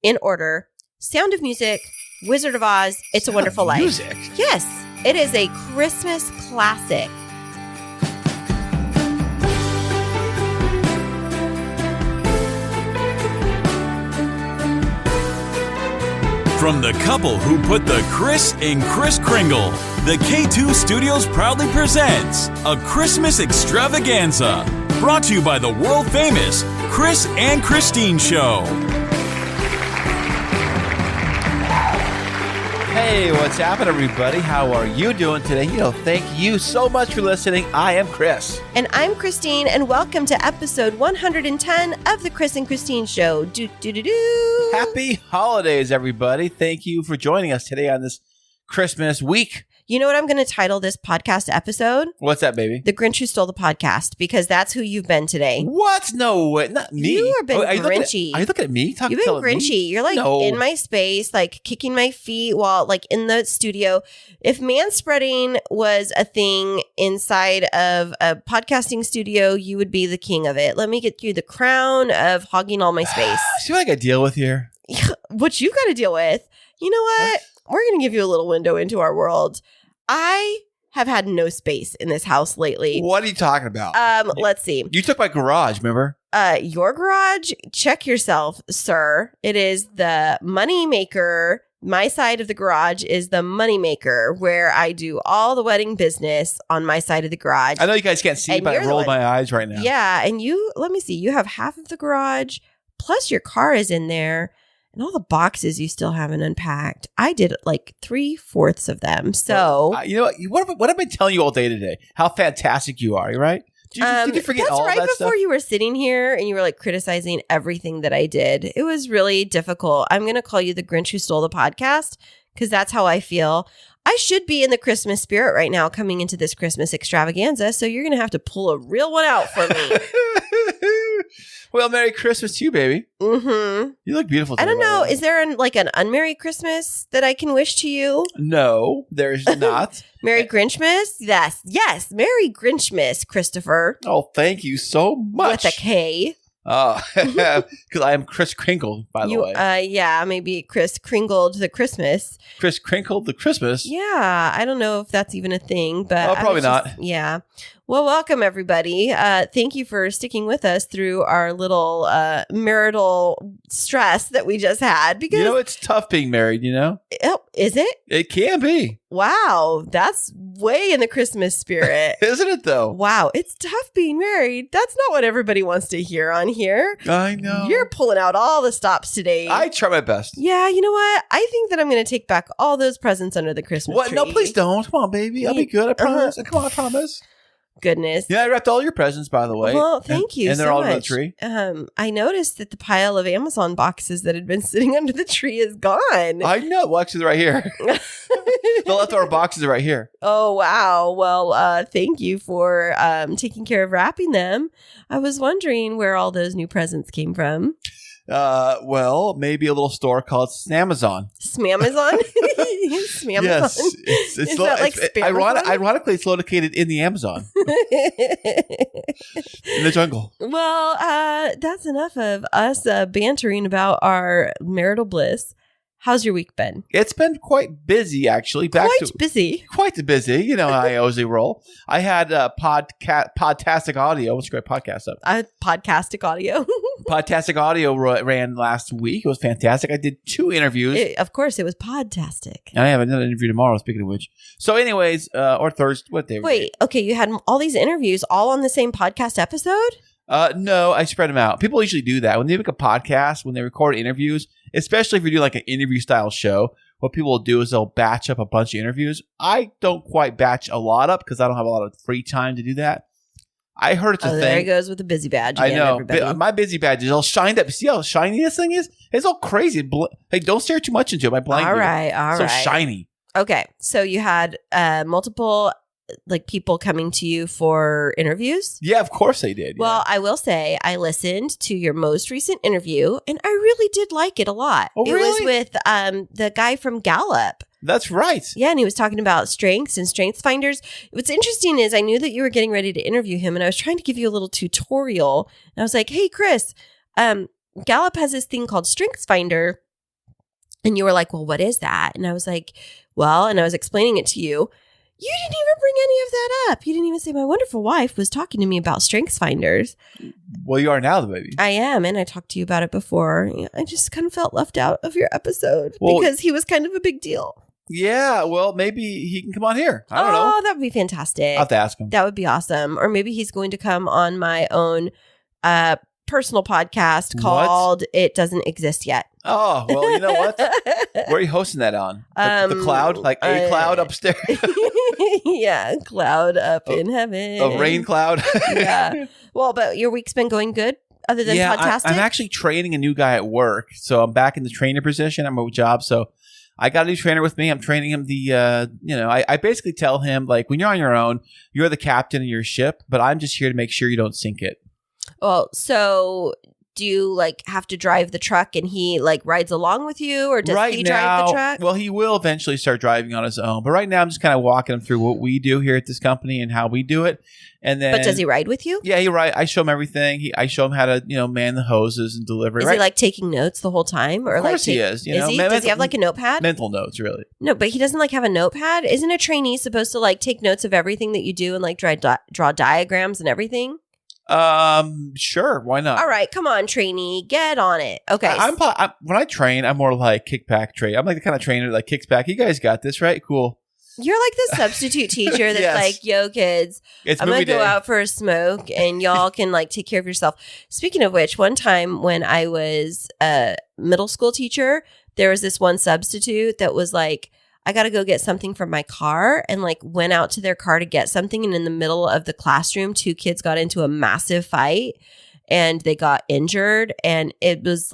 in order: Sound of Music, Wizard of Oz, It's a Wonderful Life. Music? Yes, it is a Christmas classic. From the couple who put the Kris and Kris Kringle, the K2 Studios proudly presents a Christmas extravaganza brought to you by the world-famous Kris and Kristine Show. Hey, what's happening, everybody? How are you doing today? Thank you so much for listening. I am Kris. And I'm Kristine, and welcome to episode 110 of the Kris and Kristine Show. Do-do-do-do. Happy holidays, everybody. Thank you for joining us today on this Christmas week. You know what I'm going to title this podcast episode? What's that, baby? The Grinch Who Stole the Podcast, because that's who you've been today. What? No way. Not me. You have been Grinchy. Are you looking at me? You've been Grinchy. Me? You're like in my space, like kicking my feet while like in the studio. If manspreading was a thing inside of a podcasting studio, you would be the king of it. Let me get you the crown of hogging all my space. See what I got to deal with here? What you got to deal with? You know what? We're going to give you a little window into our world. I have had no space in this house lately. What are you talking about? Let's see. You took my garage, remember? Your garage? Check yourself, sir. It is the money maker. My side of the garage is the money maker, where I do all the wedding business on my side of the garage. I know you guys can't see, but I roll my eyes right now. Yeah, and let me see. You have half of the garage, plus your car is in there. And all the boxes you still haven't unpacked. I did like 3/4 of them. So, what have I been telling you all day today? How fantastic you are, right? Did you forget all right that before stuff? You were sitting here and you were like criticizing everything that I did. It was really difficult. I'm going to call you the Grinch Who Stole the Podcast because that's how I feel. I should be in the Christmas spirit right now coming into this Christmas extravaganza. So you're going to have to pull a real one out for me. Well, Merry Christmas to you, baby. Mm-hmm. You look beautiful today. I don't know. Is there an unmerry Christmas that I can wish to you? No, there's not. Merry Grinchmas? Yes. Merry Grinchmas, Christopher. Oh, thank you so much. With a K. Oh, because I am Kris Kringle, by the way. Yeah, maybe Kris Kringled the Christmas. Kris Kringled the Christmas? Yeah, I don't know if that's even a thing, but probably not. Yeah. Well, welcome, everybody. Thank you for sticking with us through our little marital stress that we just had. Because it's tough being married, Oh, is it? It can be. Wow, that's way in the Christmas spirit. Isn't it, though? Wow, it's tough being married. That's not what everybody wants to hear on here. I know. You're pulling out all the stops today. I try my best. Yeah, you know what? I think that I'm going to take back all those presents under the Christmas tree. No, please don't. Come on, baby. I'll be good. I promise. Come on, I promise. Goodness. Yeah, I wrapped all your presents, by the way. Well, thank you and they're so all much. under the tree. I noticed that the pile of Amazon boxes that had been sitting under the tree is gone. I know. Well, actually, they're right here. The leftover boxes are right here. Oh, wow. Well, thank you for taking care of wrapping them. I was wondering where all those new presents came from. Well, maybe a little store called Snamazon. Smamazon? Smamazon? Yes. It's that like Spamazon? Ironically, it's located in the Amazon. In the jungle. Well, that's enough of us bantering about our marital bliss. How's your week been? It's been quite busy, actually. Busy. Quite busy. You know how I always roll. I had Podtastic Audio. What's a great podcast up? Podcastic Audio. Podtastic Audio ran last week. It was fantastic. I did 2 interviews. Of course, it was Podtastic. I have another interview tomorrow, speaking of which. So anyways, or Thursday. What day? Wait, okay. You had all these interviews all on the same podcast episode? No, I spread them out. People usually do that. When they make a podcast, when they record interviews, especially if you do like an interview style show, what people will do is they'll batch up a bunch of interviews. I don't quite batch a lot up because I don't have a lot of free time to do that. I heard it's a thing. There he goes with the busy badge again, I know. everybody. My busy badge is all shined up. See how shiny this thing is? It's all crazy. Hey, don't stare too much into it. My blind. All right. So shiny. Okay. So you had multiple like people coming to you for interviews? Yeah, of course they did. Well, I will say I listened to your most recent interview and I really did like it a lot. Oh, really? It was with the guy from Gallup. That's right. Yeah, and he was talking about strengths and strengths finders. What's interesting is I knew that you were getting ready to interview him and I was trying to give you a little tutorial. And I was like, hey, Kris, Gallup has this thing called Strengths Finder. And you were like, well, what is that? And I was like, well, and I was explaining it to you. You didn't even bring any of that up. You didn't even say my wonderful wife was talking to me about strengths finders. Well, you are now, the baby. I am. And I talked to you about it before. I just kind of felt left out of your episode because he was kind of a big deal. Yeah. Well, maybe he can come on here. I don't know. Oh, that would be fantastic. I'll have to ask him. That would be awesome. Or maybe he's going to come on my own personal podcast called It Doesn't Exist Yet. Oh, well, you know what? Where are you hosting that on? The cloud? Like a cloud upstairs? Yeah, cloud up in heaven. A rain cloud? Yeah. Well, but your week's been going good other than podcasting? I'm actually training a new guy at work. So I'm back in the trainer position. I'm a job. So I got a new trainer with me. I'm training him I basically tell him, like, when you're on your own, you're the captain of your ship, but I'm just here to make sure you don't sink it. Well, so do you have to drive the truck and he rides along with you, or does he drive the truck? Well, he will eventually start driving on his own. But right now I'm just kind of walking him through what we do here at this company and how we do it. And then, but does he ride with you? Yeah, he rides. I show him everything. I show him how to, man the hoses and deliver. Is he taking notes the whole time? Or of course he is. Is he? Does he have a notepad? Mental notes, really. No, but he doesn't have a notepad. Isn't a trainee supposed to take notes of everything that you do and draw diagrams and everything? Sure, why not? All right, come on, trainee, get on it. Okay, when I train, I'm more like kickback train. I'm like the kind of trainer that kicks back. You guys got this, right? Cool. You're like the substitute teacher that's Yes. yo, kids, It's I'm gonna movie go day. out for a smoke, and y'all can take care of yourself. Speaking of which, one time when I was a middle school teacher, there was this one substitute that was I got to go get something from my car, and went out to their car to get something. And in the middle of the classroom, 2 kids got into a massive fight and they got injured. And it was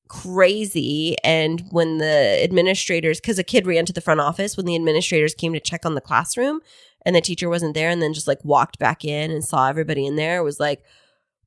crazy. And when the administrators, because a kid ran to the front office, when the administrators came to check on the classroom and the teacher wasn't there, and then just walked back in and saw everybody in there, it was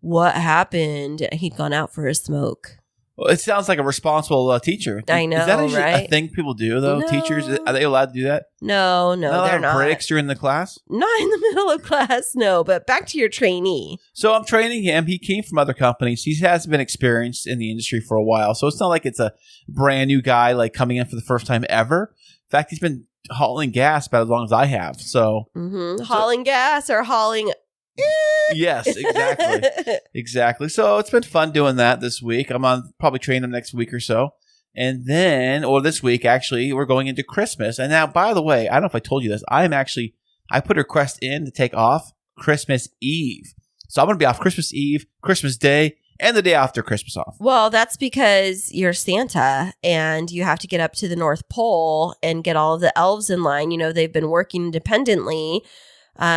what happened? He'd gone out for a smoke. Well, it sounds like a responsible teacher. I know, Is that actually right? a thing people do, though? No. Teachers, are they allowed to do that? No, they're not. Breaks during the class? Not in the middle of class, no. But back to your trainee. So I'm training him. He came from other companies. He hasn't been experienced in the industry for a while. So it's not like it's a brand new guy coming in for the first time ever. In fact, he's been hauling gas about as long as I have. So Hauling gas or hauling... Yes, exactly. So it's been fun doing that this week. I'm on probably training him next week or so. And then, or this week, actually, we're going into Christmas. And now, by the way, I don't know if I told you this. I put a request in to take off Christmas Eve. So I'm going to be off Christmas Eve, Christmas Day, and the day after Christmas off. Well, that's because you're Santa and you have to get up to the North Pole and get all of the elves in line. They've been working independently.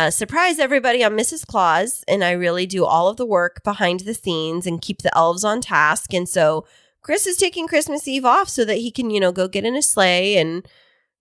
Surprise everybody, I'm Mrs. Claus, and I really do all of the work behind the scenes and keep the elves on task. And so Chris is taking Christmas Eve off so that he can, go get in a sleigh and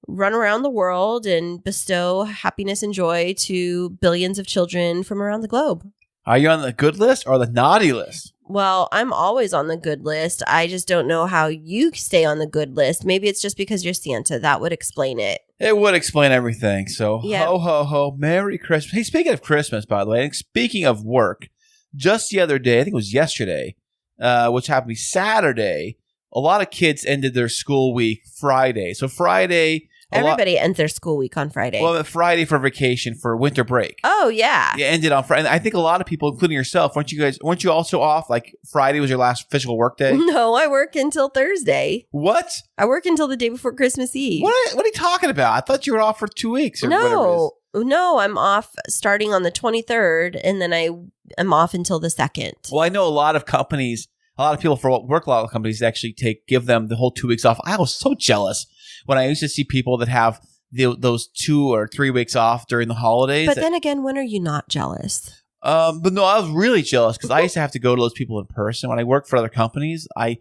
run around the world and bestow happiness and joy to billions of children from around the globe. Are you on the good list or the naughty list? Well, I'm always on the good list. I just don't know how you stay on the good list. Maybe it's just because you're Santa. That would explain it. It would explain everything. So, Yep. Ho, ho, ho. Merry Christmas. Hey, speaking of Christmas, by the way, and speaking of work, just the other day, I think it was yesterday, which happened to be Saturday, a lot of kids ended their school week Friday. So Friday... Everybody ends their school week on Friday. Well, Friday for vacation for winter break. Oh, yeah. Yeah, ended on Friday. I think a lot of people, including yourself, weren't you also off? Friday was your last official work day? No, I work until Thursday. What? I work until the day before Christmas Eve. What are you talking about? I thought you were off for 2 weeks or whatever it is. No, I'm off starting on the 23rd, and then I am off until the 2nd. Well, I know a lot of companies, a lot of people for work, a lot of companies actually give them the whole 2 weeks off. I was so jealous when I used to see people that have those 2 or 3 weeks off during the holidays. But then again, when are you not jealous? But no, I was really jealous because I used to have to go to those people in person. When I worked for other companies, I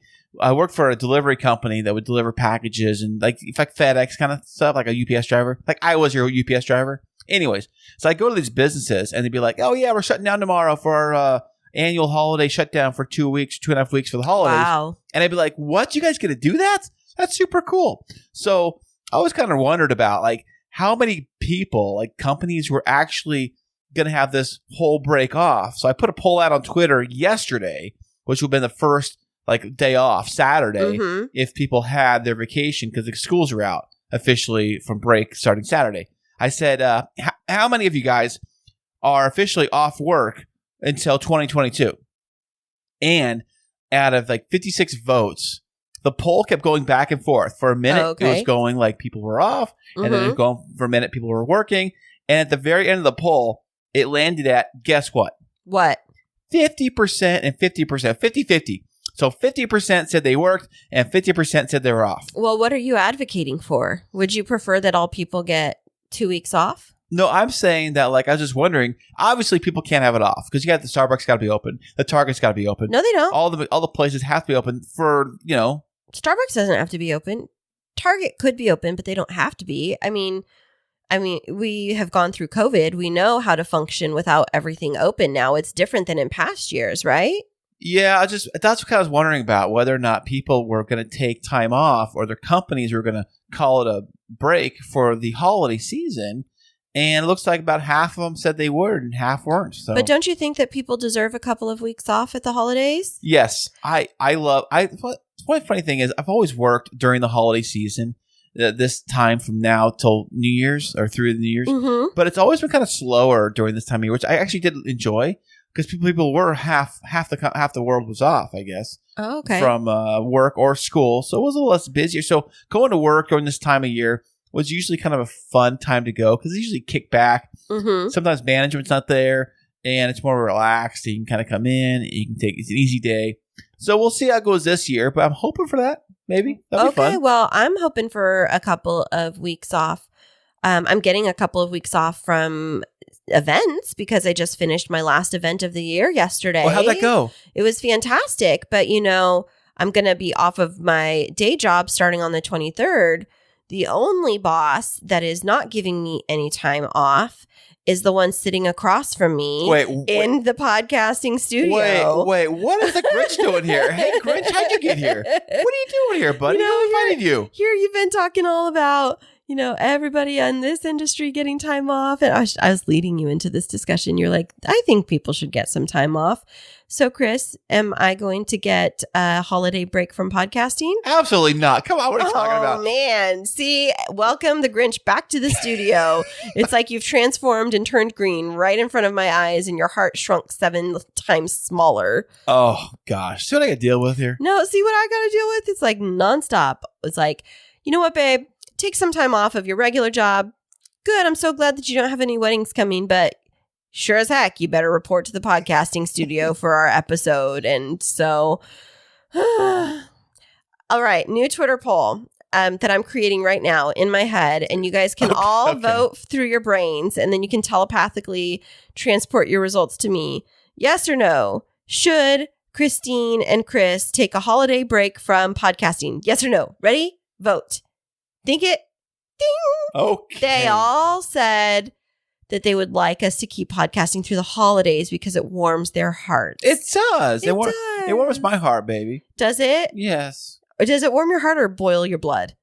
worked for a delivery company that would deliver packages and FedEx kind of stuff, like a UPS driver. I was your UPS driver. Anyways, so I go to these businesses and they'd be like, oh yeah, we're shutting down tomorrow for our annual holiday shutdown for 2 weeks, 2.5 weeks for the holidays. Wow. And I'd be like, what? You guys get to do that? That's super cool. So I always kind of wondered about how many people, companies were actually going to have this whole break off. So I put a poll out on Twitter yesterday, which would have been the first like day off Saturday Mhm. if people had their vacation because the schools are out officially from break starting Saturday. I said, how many of you guys are officially off work until 2022? And out of like 56 votes, the poll kept going back and forth. For a minute, It was going like people were off, and then it was going for a minute, people were working. And at the very end of the poll, it landed at, guess what? What? 50% and 50%, 50-50. So 50% said they worked and 50% said they were off. Well, what are you advocating for? Would you prefer that all people get 2 weeks off? No, I'm saying that, like, I was just wondering, obviously people can't have it off because you got the Starbucks got to be open. The Target's got to be open. No, they don't. All the places have to be open for, Starbucks doesn't have to be open. Target could be open, but they don't have to be. I mean, we have gone through COVID. We know how to function without everything open now. It's different than in past years, right? Yeah, that's what I was wondering about, whether or not people were going to take time off or their companies were going to call it a break for the holiday season. And it looks like about half of them said they would and half weren't. So. But don't you think that people deserve a couple of weeks off at the holidays? Yes. One funny thing is I've always worked during the holiday season, this time from now till New Year's or through the New Year's. Mm-hmm. But it's always been kind of slower during this time of year, which I actually did enjoy because people were half the world was off, I guess. Oh, okay. From work or school. So it was a little less busier. So going to work during this time of year was usually kind of a fun time to go because they usually kick back. Mm-hmm. Sometimes management's not there and it's more relaxed. You can kind of come in. You can it's an easy day. So we'll see how it goes this year, but I'm hoping for that. Maybe. That'll be fun. Well, I'm hoping for a couple of weeks off. I'm getting a couple of weeks off from events because I just finished my last event of the year yesterday. Well, how'd that go? It was fantastic. But, I'm going to be off of my day job starting on the 23rd. The only boss that is not giving me any time off is the one sitting across from me in the podcasting studio. Wait, what is the Grinch doing here? Hey, Grinch, how'd you get here? What are you doing here, buddy? Who invited you? Here you've been talking all about, everybody in this industry getting time off. And I was leading you into this discussion. You're like, I think people should get some time off. So, Kris, am I going to get a holiday break from podcasting? Absolutely not. Come on, what are you talking about? Oh, man. See, welcome the Grinch back to the studio. It's like you've transformed and turned green right in front of my eyes and your heart shrunk 7 times smaller. Oh, gosh. See what I got to deal with here? No, see what I got to deal with? It's like nonstop. It's like, you know what, babe? Take some time off of your regular job. Good. I'm so glad that you don't have any weddings coming, but sure as heck, you better report to the podcasting studio for our episode. And so, all right, new Twitter poll that I'm creating right now in my head. And you guys can all vote through your brains, and then you can telepathically transport your results to me. Yes or no? Should Kristine and Kris take a holiday break from podcasting? Yes or no? Ready? Vote. Think it. Ding. Okay. They all said that they would like us to keep podcasting through the holidays because it warms their hearts. It does. It warms my heart, baby. Does it? Yes. Or does it warm your heart or boil your blood?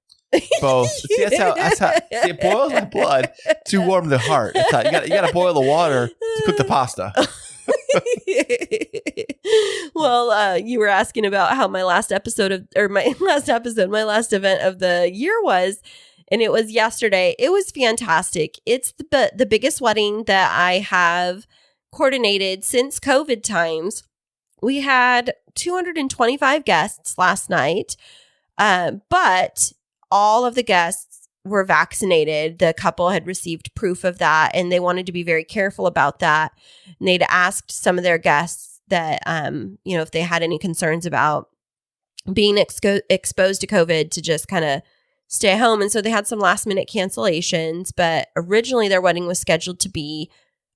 Both. See, that's how it boils my blood to warm the heart. You got to boil the water to cook the pasta. Well, you were asking about how my last event of the year was, and it was yesterday. It was fantastic. It's the biggest wedding that I have coordinated since COVID times. We had 225 guests last night, but all of the guests were vaccinated. The couple had received proof of that, and they wanted to be very careful about that. And they'd asked some of their guests that, if they had any concerns about being exposed to COVID to just kind of stay home. And so they had some last minute cancellations, but originally their wedding was scheduled to be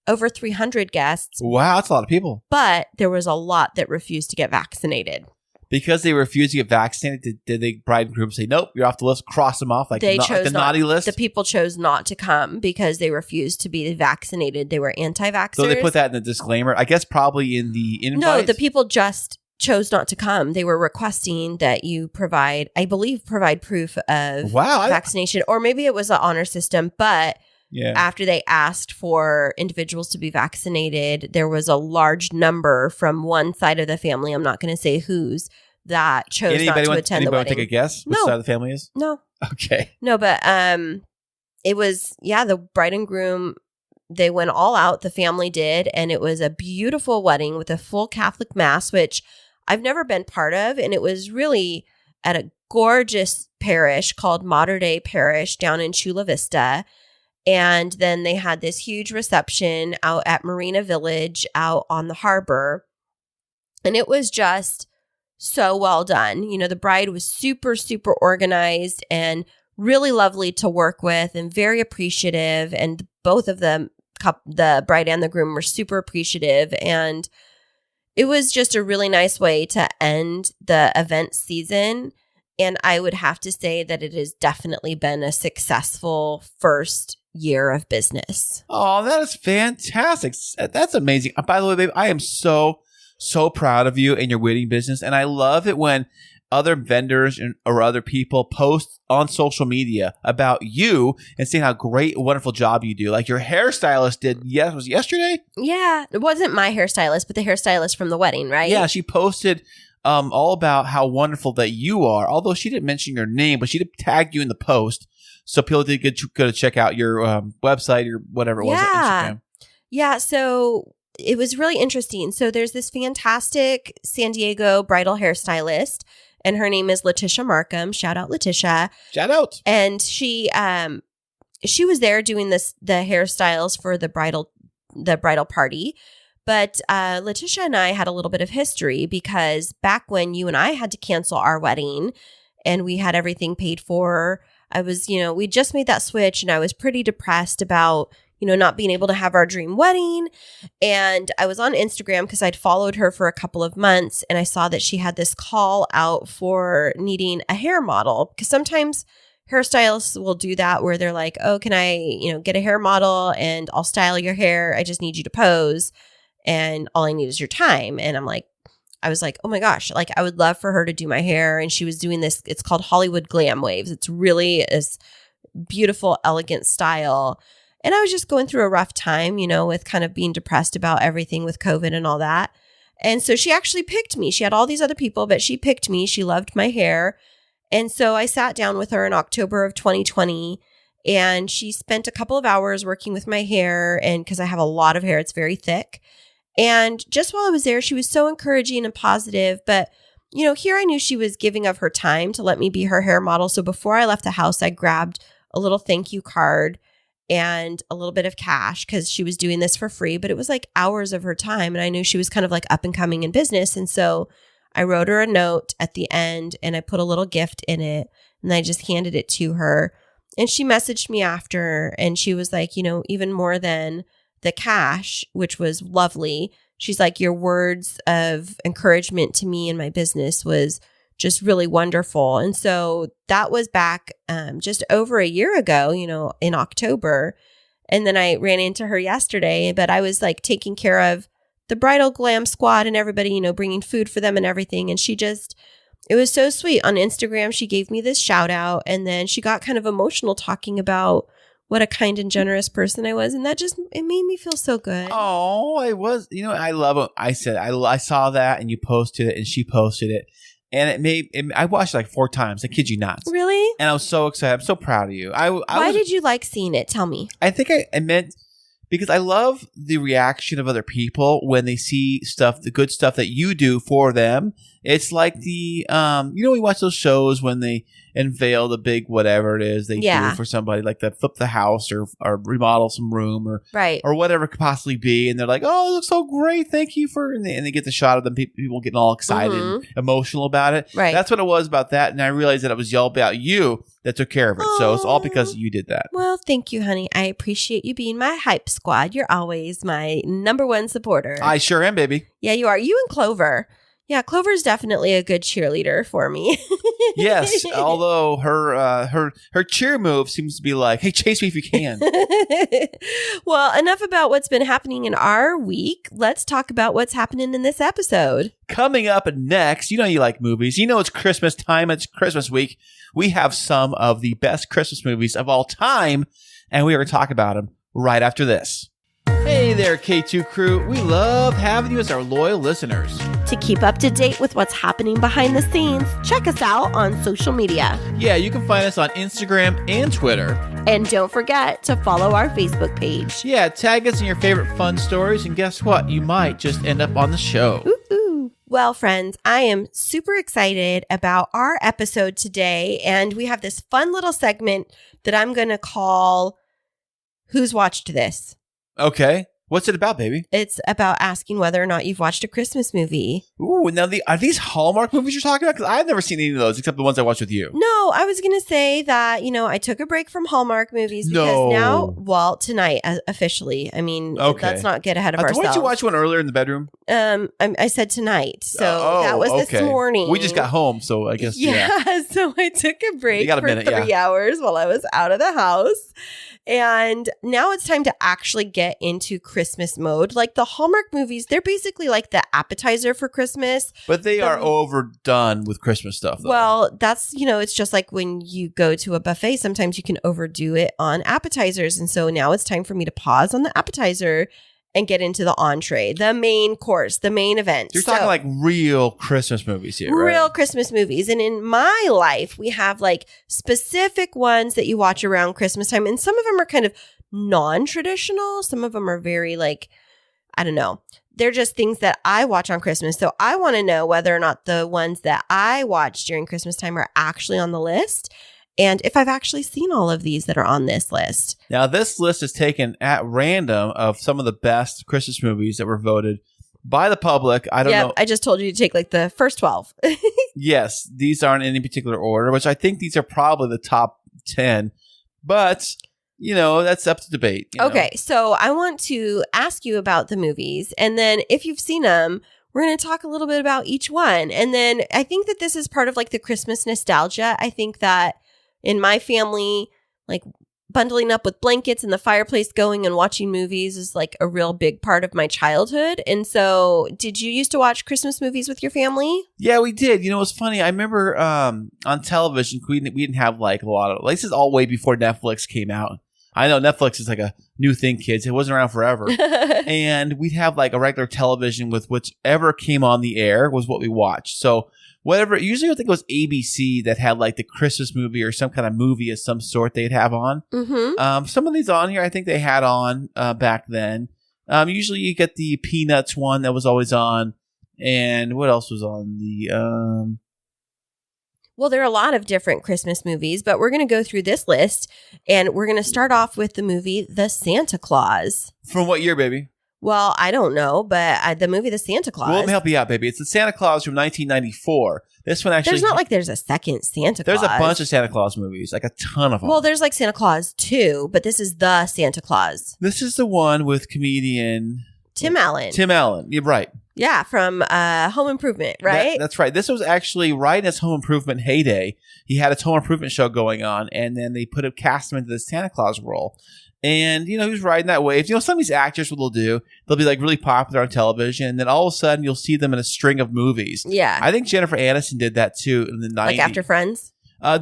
over 300 guests. Wow, that's a lot of people. But there was a lot that refused to get vaccinated. Because they refused to get vaccinated, did the bride and groom say, nope, you're off the list, cross them off like the naughty list? The people chose not to come because they refused to be vaccinated. They were anti-vaxxers. So they put that in the disclaimer, I guess probably in the invite? No, the people just chose not to come. They were requesting that you provide proof of vaccination. Or maybe it was an honor system, but after they asked for individuals to be vaccinated, there was a large number from one side of the family, I'm not going to say whose, that chose not to attend the anybody wedding. Take a guess? Which No. side of the family is? No. Okay. No, but it was, the bride and groom, they went all out. The family did. And it was a beautiful wedding with a full Catholic mass, which I've never been part of. And it was really at a gorgeous parish called Mater Dei Parish down in Chula Vista. And then they had this huge reception out at Marina Village out on the harbor. And it was just so well done. You know, the bride was super, super organized and really lovely to work with and very appreciative. And both of them, the bride and the groom, were super appreciative. And it was just a really nice way to end the event season. And I would have to say that it has definitely been a successful first year of business. Oh, that is fantastic. That's amazing. By the way, babe, I am so proud of you and your wedding business. And I love it when other vendors or other people post on social media about you and saying how great, wonderful job you do. Like your hairstylist did, was it yesterday? Yeah. It wasn't my hairstylist, but the hairstylist from the wedding, right? Yeah, she posted all about how wonderful that you are. Although she didn't mention your name, but she did tag you in the post. So people did go to check out your website or whatever it was on Instagram. Yeah. So it was really interesting. So there's this fantastic San Diego bridal hairstylist, and her name is Letitia Markham. Shout out, Letitia. Shout out. And she was there doing the hairstyles for the bridal party. But Letitia and I had a little bit of history because back when you and I had to cancel our wedding and we had everything paid for, I was, we just made that switch and I was pretty depressed about, not being able to have our dream wedding. And I was on Instagram because I'd followed her for a couple of months and I saw that she had this call out for needing a hair model, because sometimes hairstylists will do that where they're like, oh, can I, get a hair model and I'll style your hair. I just need you to pose and all I need is your time. And I was like, oh my gosh, like I would love for her to do my hair. And she was doing this, it's called Hollywood Glam Waves. It's really this beautiful, elegant style. And I was just going through a rough time, with kind of being depressed about everything with COVID and all that. And so she actually picked me. She had all these other people, but she picked me. She loved my hair. And so I sat down with her in October of 2020 and she spent a couple of hours working with my hair. And because I have a lot of hair, it's very thick. And just while I was there, she was so encouraging and positive. But, here I knew she was giving of her time to let me be her hair model. So before I left the house, I grabbed a little thank you card and a little bit of cash because she was doing this for free, but it was like hours of her time. And I knew she was kind of like up and coming in business. And so I wrote her a note at the end and I put a little gift in it and I just handed it to her. And she messaged me after and she was like, even more than the cash, which was lovely. She's like, your words of encouragement to me and my business was just really wonderful. And so that was back just over a year ago, in October. And then I ran into her yesterday, but I was like taking care of the bridal glam squad and everybody, bringing food for them and everything. And it was so sweet. On Instagram, she gave me this shout out and then she got kind of emotional talking about what a kind and generous person I was. And that it made me feel so good. Oh, I was, I love it. I said, I saw that and you posted it and she posted it. And I watched it like 4 times. I kid you not. Really? And I was so excited. I'm so proud of you. Why did you like seeing it? Tell me. I think I meant because I love the reaction of other people when they see the good stuff that you do for them. It's like we watch those shows when they unveil the big whatever it is they do for somebody, like they flip the house or remodel some room or whatever it could possibly be. And they're like, oh, it looks so great. Thank you and they get the shot of them, people getting all excited and emotional about it. Right. That's what it was about that. And I realized that it was all about you that took care of it. So it's all because you did that. Well, thank you, honey. I appreciate you being my hype squad. You're always my number one supporter. I sure am, baby. Yeah, you are. You and Clover. Yeah, Clover's definitely a good cheerleader for me. Yes, although her cheer move seems to be like, hey, chase me if you can. Well, enough about what's been happening in our week. Let's talk about what's happening in this episode. Coming up next, you like movies. It's Christmas time. It's Christmas week. We have some of the best Christmas movies of all time, and we are going to talk about them right after this. Hey there, K2 crew. We love having you as our loyal listeners. To keep up to date with what's happening behind the scenes, check us out on social media. Yeah, you can find us on Instagram and Twitter. And don't forget to follow our Facebook page. Yeah, tag us in your favorite fun stories, and guess what? You might just end up on the show. Ooh. Well, friends, I am super excited about our episode today, and we have this fun little segment that I'm going to call Who's Watched This? Okay. What's it about, baby? It's about asking whether or not you've watched a Christmas movie. Ooh, now are these Hallmark movies you're talking about? Because I've never seen any of those except the ones I watched with you. No, I was going to say that, I took a break from Hallmark movies because now, tonight, officially. I mean, let's not get ahead of ourselves. Didn't you watch one earlier in the bedroom? I said tonight. So that was this morning. We just got home, so I guess, yeah. So I took a break for 3 hours while I was out of the house. And now it's time to actually get into Christmas mode. Like the Hallmark movies, they're basically like the appetizer for Christmas. But they are overdone with Christmas stuff, though. Well, that's, it's just like when you go to a buffet, sometimes you can overdo it on appetizers. And so now it's time for me to pause on the appetizer and get into the entree, the main course, the main event. You're talking like real Christmas movies here, right? Real Christmas movies. And in my life, we have like specific ones that you watch around Christmas time. And some of them are kind of non-traditional. Some of them are very like, I don't know. They're just things that I watch on Christmas. So I want to know whether or not the ones that I watch during Christmas time are actually on the list. And if I've actually seen all of these that are on this list. Now, this list is taken at random of some of the best Christmas movies that were voted by the public. I don't know. I just told you to take like the first 12. Yes, these aren't in any particular order, which I think these are probably the top 10. But, that's up to debate. Okay, so I want to ask you about the movies. And then if you've seen them, we're going to talk a little bit about each one. And then I think that this is part of like the Christmas nostalgia. I think that in my family, like bundling up with blankets and the fireplace going and watching movies is like a real big part of my childhood. And so did you used to watch Christmas movies with your family? Yeah, we did. It was funny. I remember on television, we didn't have like a lot of, this is all way before Netflix came out. I know Netflix is like a new thing, kids. It wasn't around forever. And we'd have like a regular television with whichever came on the air was what we watched. So whatever, usually I think it was ABC that had like the Christmas movie or some kind of movie of some sort they'd have on. Mm-hmm. Some of these on here I think they had on back then. Usually you get the Peanuts one that was always on. And what else was on the... Well, there are a lot of different Christmas movies, but we're going to go through this list, and we're going to start off with the movie The Santa Claus. From what year, baby? Well, I don't know, but the movie The Santa Claus. Well, let me help you out, baby. It's The Santa Claus from 1994. This one actually... There's not like there's a second Santa Claus. There's a bunch of Santa Claus movies, like a ton of them. Well, there's like Santa Claus 2, but this is The Santa Claus. This is the one with comedian... Tim Allen. Tim Allen. You're right. Yeah, from Home Improvement, right? That's right. This was actually right in his Home Improvement heyday. He had his Home Improvement show going on, and then they cast him into the Santa Claus role. And, he was riding that wave. Some of these actors, what they'll do, they'll be like really popular on television, and then all of a sudden you'll see them in a string of movies. Yeah. I think Jennifer Aniston did that too in the 90s. Like after Friends?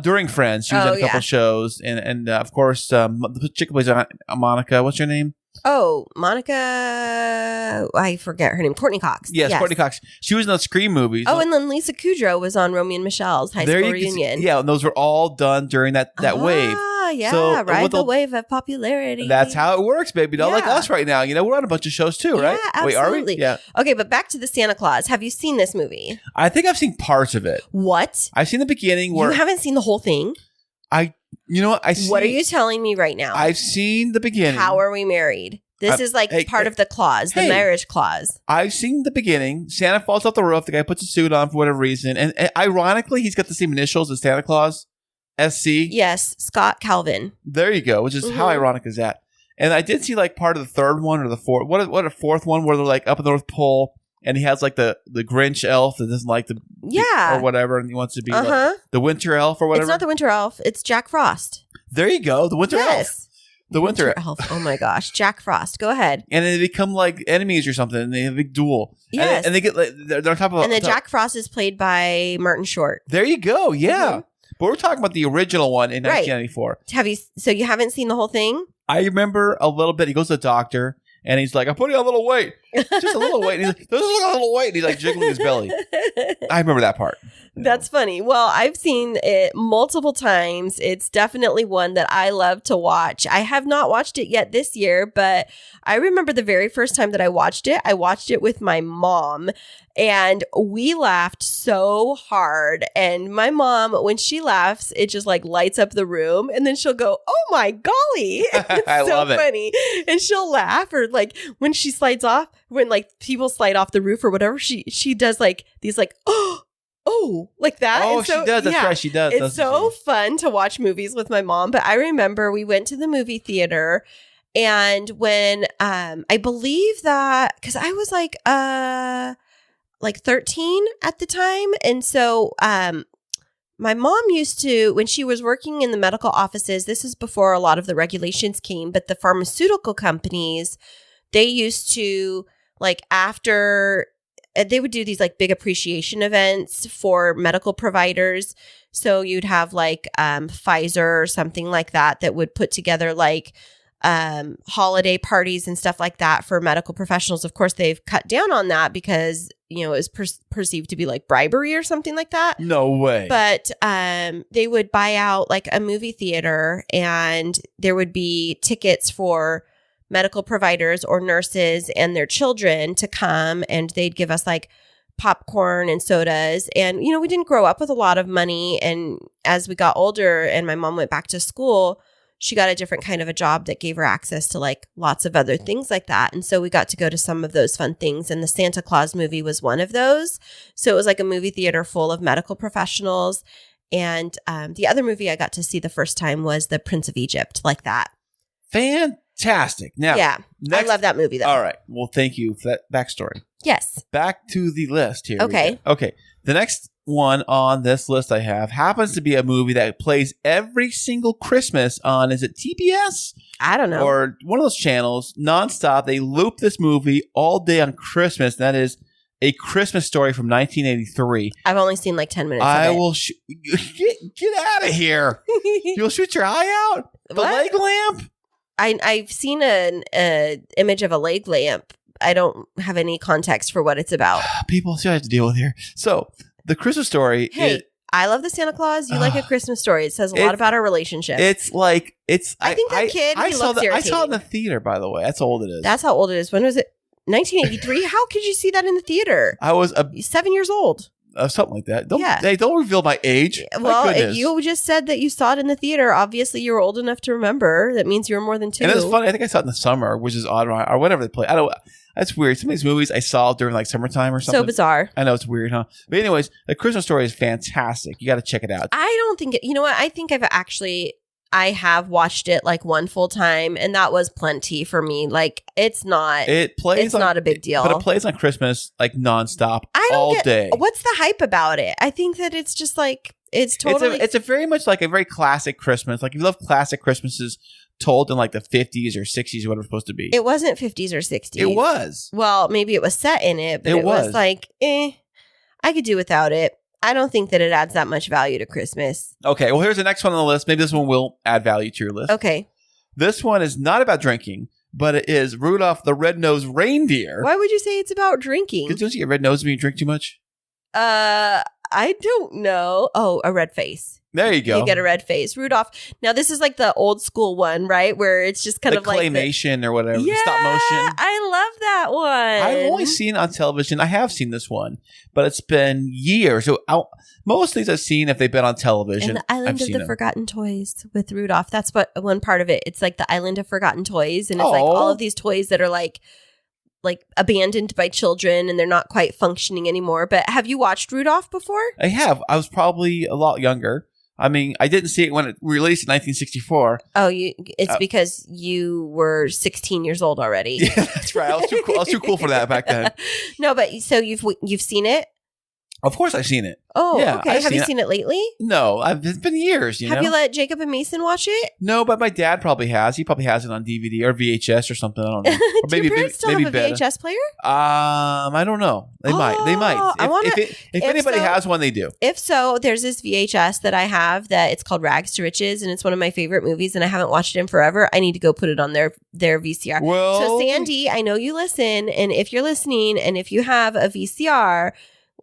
During Friends. She was in a couple shows. And of course, the chick who plays Monica, what's her name? Oh, Monica, I forget her name. Courtney Cox. Yes, Courtney Cox. She was in those Scream movies. Oh, and then Lisa Kudrow was on Romeo and Michelle's High School Reunion. Yeah, and those were all done during that wave. Yeah, so, ride the wave of popularity. That's how it works, baby. Don't like us right now. We're on a bunch of shows too, right? Yeah, absolutely. Wait, are we? Yeah. Okay, but back to the Santa Claus. Have you seen this movie? I think I've seen parts of it. What? I've seen the beginning. You haven't seen the whole thing? What are you telling me right now? I've seen the beginning. How are we married? This is like part of the clause, the marriage clause. I've seen the beginning. Santa falls off the roof. The guy puts a suit on for whatever reason. And ironically, he's got the same initials as Santa Claus. SC. Yes, Scott Calvin. There you go, which is how ironic is that? And I did see like part of the third one or the fourth. What a fourth one where they're like up in the North Pole and he has like the Grinch elf that doesn't like or whatever, and he wants to be like the winter elf or whatever. It's not the winter elf. It's Jack Frost. There you go, the winter elf. The winter elf. Oh my gosh, Jack Frost. Go ahead. And they become like enemies or something, and they have a big duel. Yes. And they get like they're on top of. And then Jack Frost is played by Martin Short. There you go. Yeah. Mm-hmm. But we're talking about the original one in 1994. So you haven't seen the whole thing? I remember a little bit. He goes to the doctor, And he's like, I'm putting on a little weight. Just a little weight. And he's like, there's a little weight. And he's like jiggling his belly. I remember that part. That's funny. Well, I've seen it multiple times. It's definitely one that I love to watch. I have not watched it yet this year, but I remember the very first time that I watched it with my mom, and we laughed so hard. And my mom, when she laughs, it just like lights up the room, and then she'll go, "Oh my golly." It's I so love it. funny. And she'll laugh, or like when she slides off, when like people slide off the roof or whatever, she does like these like, oh, like that. Oh, And so, she does. That's yeah, right. She does. It's doesn't so she? fun to watch movies with my mom. But I remember we went to the movie theater, and when I believe that, because I was like 13 at the time. And so my mom used to, when she was working in the medical offices, this is before a lot of the regulations came, but the pharmaceutical companies, they used to, like, after they would do these like big appreciation events for medical providers. So you'd have like Pfizer or something like that would put together like holiday parties and stuff like that for medical professionals. Of course, they've cut down on that because, you know, it was perceived to be like bribery or something like that. No way. But they would buy out like a movie theater, and there would be tickets for medical providers or nurses and their children to come, and they'd give us like popcorn and sodas. And, you know, we didn't grow up with a lot of money. And as we got older and my mom went back to school, she got a different kind of a job that gave her access to like lots of other things like that. And so we got to go to some of those fun things. And the Santa Claus movie was one of those. So it was like a movie theater full of medical professionals. And the other movie I got to see the first time was The Prince of Egypt, like that. Fantastic. Now, Yeah. next, I love that movie though. All right. Well, thank you for that backstory. Yes. Back to the list here. Okay. Okay. The next one on this list I have happens to be a movie that plays every single Christmas on, is it TBS? I don't know. Or one of those channels, nonstop. They loop this movie all day on Christmas. And that is A Christmas Story from 1983. I've only seen like 10 minutes I of it. will get out of here. You'll shoot your eye out? The What? leg lamp? I've seen an image of a leg lamp. I don't have any context for what it's about. People still have to deal with here. So, The Christmas Story Hey, is... I love the Santa Claus. You like A Christmas Story. It says a lot about our relationship. It's like... it's. I think that kid, he saw looks I saw it in the irritating. theater, by the way. That's how old it is. That's how old it is. When was it? 1983? How could you see that in the theater? I was 7 years old. something like that. Don't, Yeah. Hey, don't reveal my age. My Well, if goodness. you just said that you saw it in the theater, obviously you were old enough to remember. That means you were more than 2. And it's funny. I think I saw it in the summer, which is odd, or whenever they play. I don't. That's weird. Some of these movies I saw during like summertime or something. So bizarre. I know it's weird, huh? But anyways, The Christmas Story is fantastic. You got to check it out. I don't think you know what? I think I have watched it like one full time, and that was plenty for me. Like it's not It's not a big deal. but it plays on Christmas like nonstop I don't all get day. what's the hype about it. I think that it's just like it's totally It's a very much like a very classic Christmas. Like if you love classic Christmases told in like the 50s or 60s, what it was supposed to be. it wasn't 50s or 60s. It was. Well, maybe it was set in it, but It it was was. like, I could do without it. I don't think that it adds that much value to Christmas. Okay, well, here's the next one on the list. Maybe this one will add value to your list. Okay. This one is not about drinking, but it is Rudolph the Red-Nosed Reindeer. Why would you say it's about drinking? Because don't you get red nose when you drink too much? I don't know. Oh, a red face. There you go. You get a red face. Rudolph. Now, this is like the old school one, right? Where it's just kind the of like claymation or whatever, yeah, the stop motion. I love that one. I've only seen it on television. I have seen this one, but it's been years. So most things I've seen, if they've been on television, And the Island I've of seen the them. Forgotten Toys with Rudolph. That's what one part of it. It's like the Island of Forgotten Toys, and it's like all of these toys that are like abandoned by children, and they're not quite functioning anymore. But have you watched Rudolph before? I have. I was probably a lot younger. I mean, I didn't see it when it released in 1964. Oh, it's because you were 16 years old already. Yeah, that's right. I was too cool. I was too cool for that back then. No, but so you've seen it? Of course, I've seen it. Oh, Yeah, okay. I've Have you seen seen it lately? No, it's been years. Have you let Jacob and Mason watch it? No, but my dad probably has. He probably has it on DVD or VHS or something. I don't know. Or Do your parents still have a VHS player? I don't know. They might. They might. If anybody has one, they do. If so, there's this VHS that I have that it's called Rags to Riches, and it's one of my favorite movies, and I haven't watched it in forever. I need to go put it on their VCR. Well, so Sandy, I know you listen, and if you're listening, and if you have a VCR,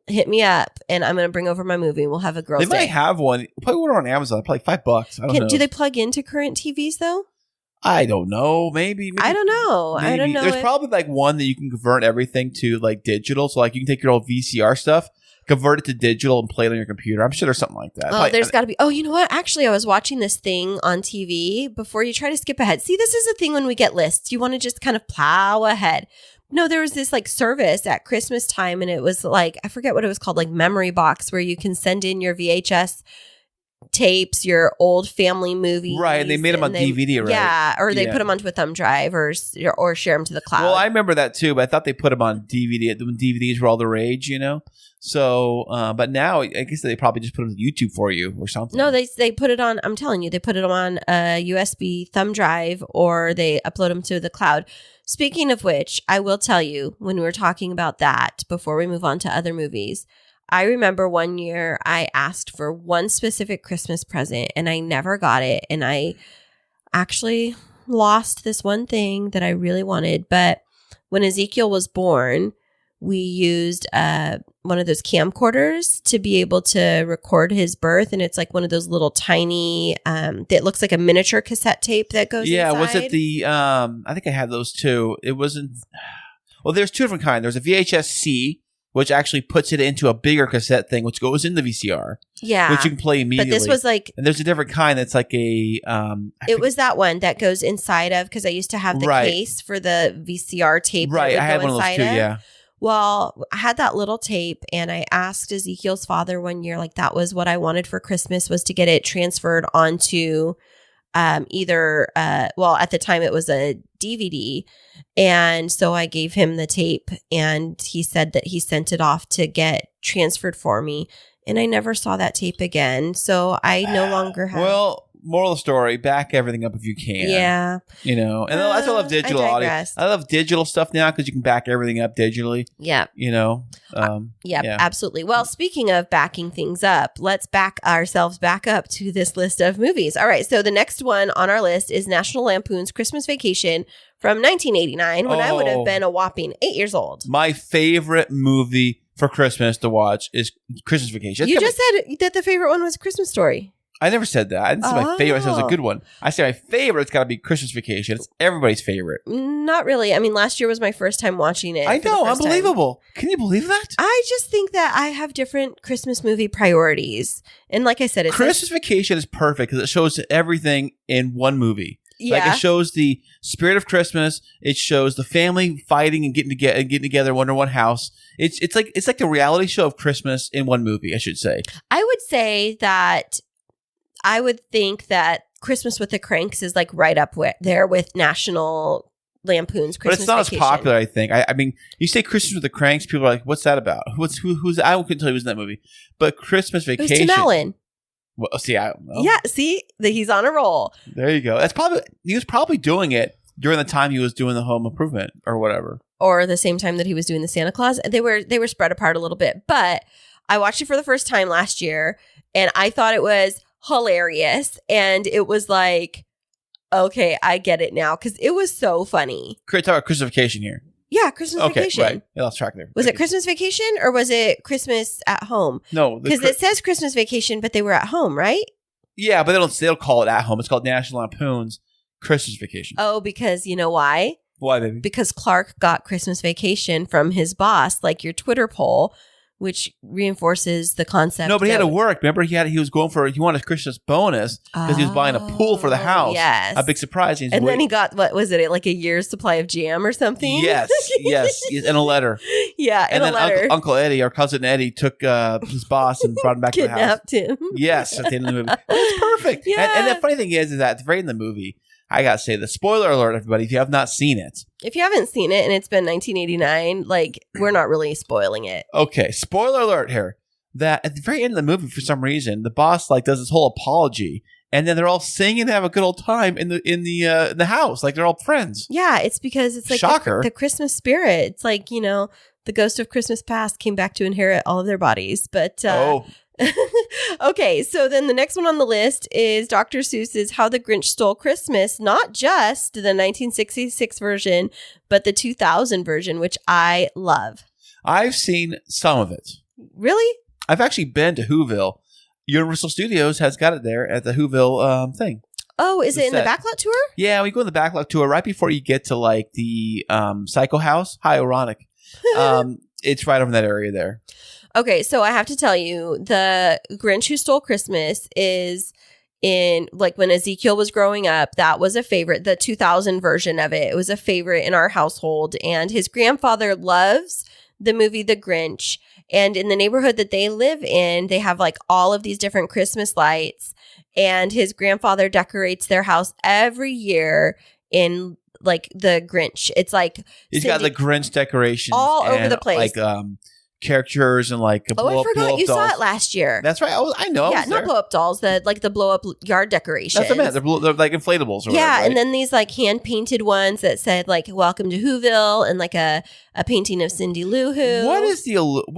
hit me up, and I'm going to bring over my movie, and we'll have a girls' day. They might have one. Probably order on Amazon. Probably $5. I don't know. Do they plug into current TVs though? I don't know. Maybe. I don't know. Maybe. I don't know. There's probably like one that you can convert everything to like digital. So like you can take your old VCR stuff, convert it to digital, and play it on your computer. I'm sure there's something like that. Oh, there's got to be. Oh, you know what? Actually, I was watching this thing on TV before you try to skip ahead. See, this is the thing when we get lists. You want to just kind of plow ahead. No, there was this like service at Christmas time, and it was like, I forget what it was called, like Memory Box, where you can send in your VHS tapes, your old family movies. Right, and they made them on DVD, right? Yeah, or they put them onto a thumb drive or share them to the cloud. Well, I remember that too, but I thought they put them on DVD when DVDs were all the rage, you know? So, but now I guess they probably just put them on YouTube for you or something. No, they put it on, I'm telling you, they put it on a USB thumb drive or they upload them to the cloud. Speaking of which, I will tell you, when we were talking about that, before we move on to other movies, I remember one year I asked for one specific Christmas present and I never got it. And I actually lost this one thing that I really wanted. But when Ezekiel was born, we used one of those camcorders to be able to record his birth. And it's like one of those little tiny, that looks like a miniature cassette tape that goes inside. Was it the, I think I had those too. It wasn't, well, there's two different kinds. There's a VHS-C, which actually puts it into a bigger cassette thing, which goes in the VCR. Yeah. Which you can play immediately. But this was like... And there's a different kind that's like a... it was that one that goes inside of, because I used to have the case for the VCR tape. Right, I had one of those too, yeah. Well, I had that little tape, and I asked Ezekiel's father one year, like that was what I wanted for Christmas, was to get it transferred onto either, well, at the time it was a DVD. And so I gave him the tape, and he said that he sent it off to get transferred for me. And I never saw that tape again. So I no longer have. Well, moral of the story, back everything up if you can. Yeah. You know, and that's why I love digital audio. I love digital stuff now because you can back everything up digitally. Yeah. You know? Yeah, absolutely. Well, speaking of backing things up, let's back ourselves back up to this list of movies. All right. So the next one on our list is National Lampoon's Christmas Vacation from 1989, when I would have been a whopping 8 years old. My favorite movie for Christmas to watch is Christmas Vacation. You just said that the favorite one was Christmas Story. I never said that. I didn't say my favorite. I said it was a good one. I said my favorite. It's got to be Christmas Vacation. It's everybody's favorite. Not really. I mean, last year was my first time watching it. I know. Unbelievable. Can you believe that? I just think that I have different Christmas movie priorities. And like I said, it's Christmas Vacation is perfect because it shows everything in one movie. Yeah. Like it shows the spirit of Christmas. It shows the family fighting and getting together under one house. It's like the reality show of Christmas in one movie, I should say. I would say that I would think that Christmas with the Cranks is like right up there with National Lampoon's Christmas Vacation. But it's not as popular, I think. I mean, you say Christmas with the Cranks, people are like, "What's that about? Who's?" I couldn't tell you who's in that movie. But Christmas Vacation. It was Tim Allen. Well, see, I don't know. Yeah, see, he's on a roll. There you go. He was probably doing it during the time he was doing the Home Improvement or whatever, or the same time that he was doing the Santa Claus. They were spread apart a little bit, but I watched it for the first time last year, and I thought it was hilarious. And it was like, okay, I get it now, because it was so funny. Talk about Christmas Vacation here. Yeah, Christmas Vacation. Right. I lost track there. Was it Christmas Vacation or was it Christmas at Home? No, because it says Christmas Vacation, but they were at home, right? Yeah, but they don't call it at home. It's called National Lampoon's Christmas Vacation. Oh, because you know why? Why, baby? Because Clark got Christmas Vacation from his boss, like your Twitter poll, which reinforces the concept. No, but he had to work. Remember, he wanted a Christmas bonus because he was buying a pool for the house. Yes. A big surprise. And then he got, what was it, like a year's supply of jam or something? Yes, and a letter. Yeah, and then a letter. Uncle Eddie, our cousin Eddie, took his boss and brought him back to the house. Kidnapped him. Yes, at the end of the movie. It's perfect. Yeah. And the funny thing is that right in the movie, I got to say, the spoiler alert, everybody, if you have not seen it. If you haven't seen it and it's been 1989, like, we're not really spoiling it. Okay, spoiler alert here. that at the very end of the movie, for some reason, the boss like does this whole apology, and then they're all singing and have a good old time in the house, like they're all friends. Yeah, it's because it's like Shocker. the Christmas spirit. It's like, you know, the ghost of Christmas past came back to inherit all of their bodies. But okay, so then the next one on the list is Dr. Seuss's How the Grinch Stole Christmas, not just the 1966 version, but the 2000 version, which I love. I've seen some of it. Really? I've actually been to Whoville. Universal Studios has got it there at the Whoville thing. Oh, is it in the set. backlot tour? Yeah, we go in the backlot tour right before you get to like the Psycho House. How ironic. It's right over in that area there. Okay, so I have to tell you, the Grinch Who Stole Christmas is in, like, when Ezekiel was growing up, that was a favorite. The 2000 version of it was a favorite in our household. And his grandfather loves the movie The Grinch. And in the neighborhood that they live in, they have like all of these different Christmas lights. And his grandfather decorates their house every year in like the Grinch. It's like he's got the Grinch decorations all over the place, like characters and like I forgot you saw it last year. That's right. I know. Yeah, not blow up dolls. The blow up yard decorations. That's what I meant. They're like inflatables. Or yeah, whatever, right? And then these like hand painted ones that said like "Welcome to Whoville" and like a painting of Cindy Lou Who. What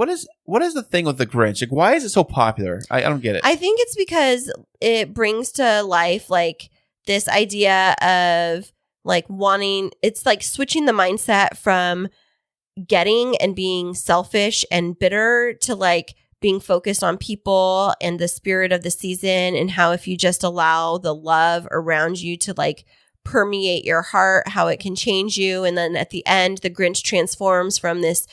is the thing with the Grinch? Like, why is it so popular? I don't get it. I think it's because it brings to life like this idea of like wanting. It's like switching the mindset from getting and being selfish and bitter to like being focused on people and the spirit of the season, and how if you just allow the love around you to like permeate your heart, how it can change you. And then at the end, the Grinch transforms from this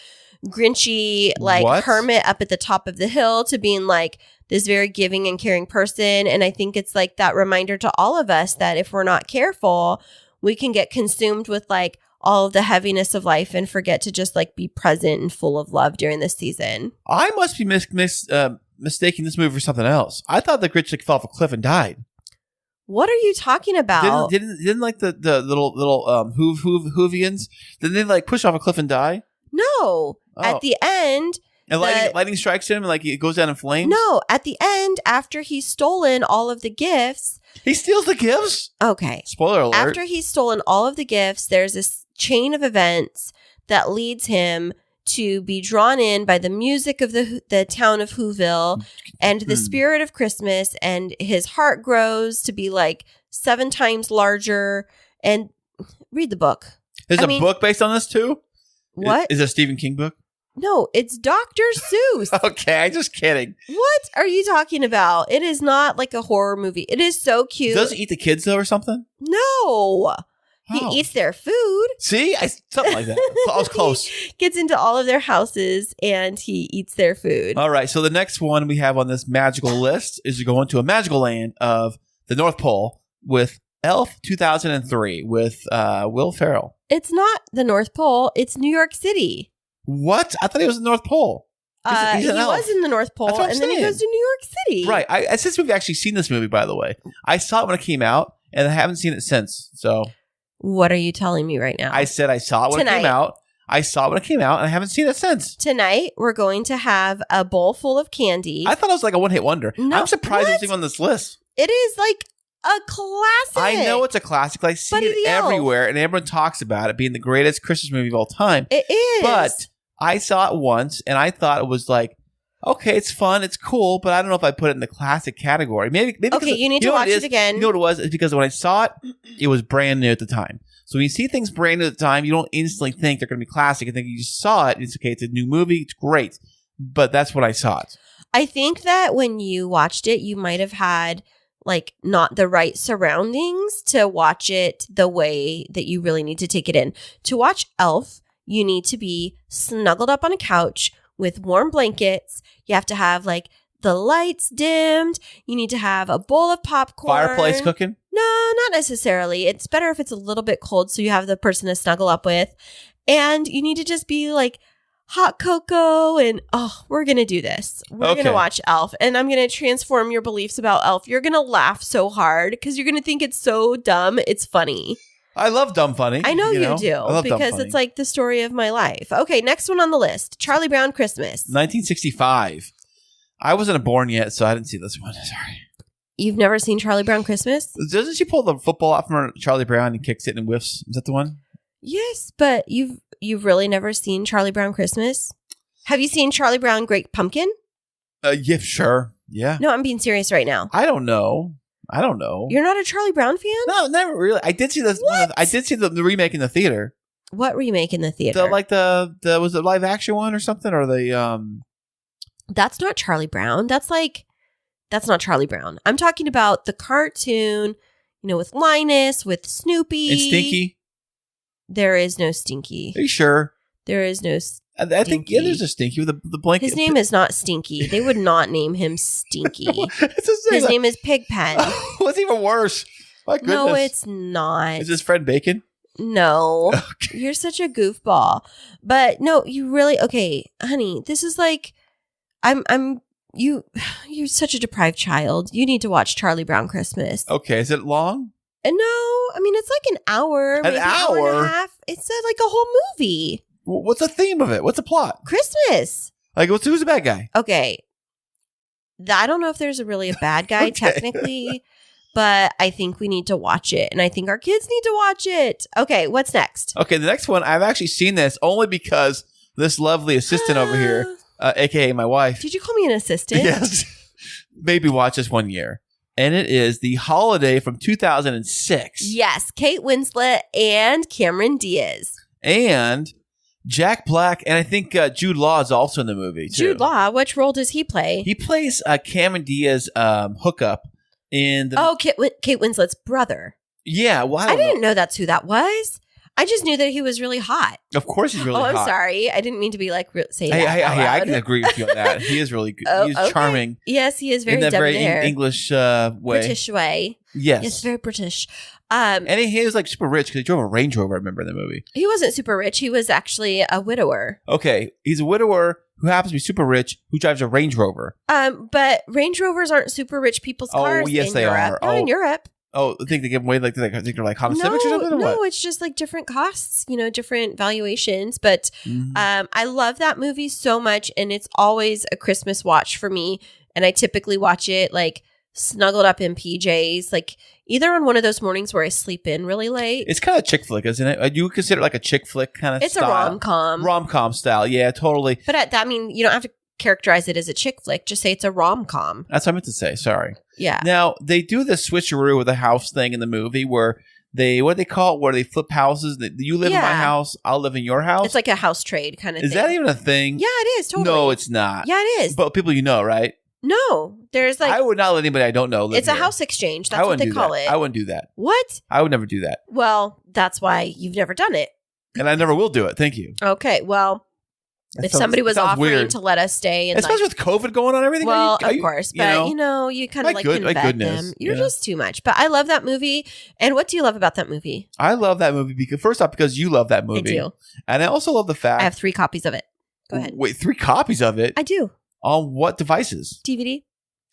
Grinchy like hermit up at the top of the hill to being like this very giving and caring person. And I think it's like that reminder to all of us that if we're not careful, we can get consumed with like all of the heaviness of life and forget to just like be present and full of love during this season. I must be mistaking this movie for something else. I thought the Grinch like fell off a cliff and died. What are you talking about? Didn't like the little Whovians? Didn't they like push off a cliff and die? No. At the end, and lightning strikes him and like it goes down in flames? No, at the end, after he's stolen all of the gifts. He steals the gifts? Okay. Spoiler alert. After he's stolen all of the gifts, there's this chain of events that leads him to be drawn in by the music of the town of Whoville and the spirit of Christmas, and his heart grows to be like 7 times larger. And read the book. There's a book based on this too? What? Is it a Stephen King book? No, it's Dr. Seuss. Okay, I'm just kidding. What are you talking about? It is not like a horror movie. It is so cute. Does he eat the kids though or something? No. He eats their food. See? Something like that. I was close. He gets into all of their houses and he eats their food. All right. So the next one we have on this magical list is to go into a magical land of the North Pole with Elf 2003 with Will Ferrell. It's not the North Pole. It's New York City. What? I thought he was in the North Pole. He's he was in the North Pole and then he goes to New York City. Right. Since we've actually seen this movie, by the way, I saw it when it came out and I haven't seen it since. So... What are you telling me right now? I said I saw it when it came out. I saw it when it came out, and I haven't seen it since. Tonight, we're going to have a bowl full of candy. I thought it was like a one-hit wonder. No, I'm surprised it's even on this list. It is like a classic. I know it's a classic. I see it everywhere, and everyone talks about it being the greatest Christmas movie of all time. It is. But I saw it once, and I thought it was like, okay, it's fun, it's cool, but I don't know if I put it in the classic category. Maybe okay, you need to watch it again. You know what it was? It's because when I saw it, it was brand new at the time. So when you see things brand new at the time, you don't instantly think they're going to be classic. I think you just saw it. It's okay. It's a new movie. It's great. But that's when I saw it. I think that when you watched it, you might have had like not the right surroundings to watch it the way that you really need to take it in. To watch Elf, you need to be snuggled up on a couch with warm blankets. You have to have like the lights dimmed. You need to have a bowl of popcorn. Fireplace cooking? No, not necessarily. It's better if it's a little bit cold so you have the person to snuggle up with. And you need to just be like hot cocoa and, we're going to do this. We're going to watch Elf. And I'm going to transform your beliefs about Elf. You're going to laugh so hard because you're going to think it's so dumb. It's funny. I love dumb funny. I know you do because it's like the story of my life. Okay, next one on the list. Charlie Brown Christmas. 1965. I wasn't born yet, so I didn't see this one. Sorry. You've never seen Charlie Brown Christmas? Doesn't she pull the football out from Charlie Brown and kicks it and whiffs? Is that the one? Yes, but you've really never seen Charlie Brown Christmas? Have you seen Charlie Brown Great Pumpkin? Yeah, sure. Yeah. No, I'm being serious right now. I don't know. You're not a Charlie Brown fan? No, never really. I did see this. I did see the remake in the theater. What remake in the theater? The was it live action one or something, or the That's not Charlie Brown. That's not Charlie Brown. I'm talking about the cartoon, with Linus, with Snoopy. And Stinky? There is no Stinky. Are you sure? There is no Stinky. I think, yeah, there's a Stinky with the blanket. His name is not Stinky. They would not name him Stinky. His name is Pigpen. What's even worse? My goodness. No, it's not. Is this Fred Bacon? No. Okay. You're such a goofball. But no, you really, okay, honey, this is like, you're such a deprived child. You need to watch Charlie Brown Christmas. Okay, is it long? No, I mean, it's like an hour. Maybe hour and a half. It's like a whole movie. What's the theme of it? What's the plot? Christmas. Like, who's the bad guy? Okay. I don't know if there's really a bad guy technically, but I think we need to watch it. And I think our kids need to watch it. Okay, what's next? Okay, the next one, I've actually seen this only because this lovely assistant over here, a.k.a. my wife. Did you call me an assistant? Yes. Maybe watch this one year. And it is The Holiday from 2006. Yes, Kate Winslet and Cameron Diaz. And Jack Black, and I think Jude Law is also in the movie, too. Jude Law, which role does he play? He plays Cameron Diaz hookup in the... Oh, Kate Winslet's brother. Yeah, well, I didn't know that's who that was. I just knew that he was really hot. Of course he's really hot. Oh, I'm sorry. I didn't mean to be like saying hey, that out loud. I can agree with you on that. He is really good. He's okay. charming. Yes, he is very in that very debonair. English way. British way. Yes. Yes, very British. And he was like super rich because he drove a Range Rover, I remember in the movie. He wasn't super rich. He was actually a widower. Okay. He's a widower who happens to be super rich who drives a Range Rover. But Range Rovers aren't super rich people's cars. Oh, yes, in they Europe. are. Not in Europe. Oh, I think they give them away like they're like Honda Civics or something? Or no, what? it's just like different costs, different valuations. But I love that movie so much, and it's always a Christmas watch for me. And I typically watch it like snuggled up in PJs, like either on one of those mornings where I sleep in really late. It's kind of chick flick, isn't it? You would consider it like a chick flick kind of It's style. a rom-com. Rom-com style, yeah, totally. But you don't have to characterize it as a chick flick. Just say it's a rom-com. That's what I meant to say. Sorry. Yeah. Now, they do the switcheroo with the house thing in the movie where what do they call it? Where they flip houses. You live in my house, I'll live in your house. It's like a house trade kind of thing. Is that even a thing? Yeah, it is. Totally. No, it's not. Yeah, it is. But people right? No, there's like... I would not let anybody I don't know live It's a here. house exchange. That's what they call it. I wouldn't do that. What? I would never do that. Well, that's why you've never done it. And I never will do it. Thank you. Okay, well... If somebody was offering weird. to let us stay, and especially with COVID going on, and everything. Well, of course, but you kind of like can vet them. You're just too much. But I love that movie. And what do you love about that movie? I love that movie because first off, because you love that movie. I do, and I also love the fact I have 3 copies of it. Go ahead. Wait, 3 copies of it? I do. On what devices? DVD.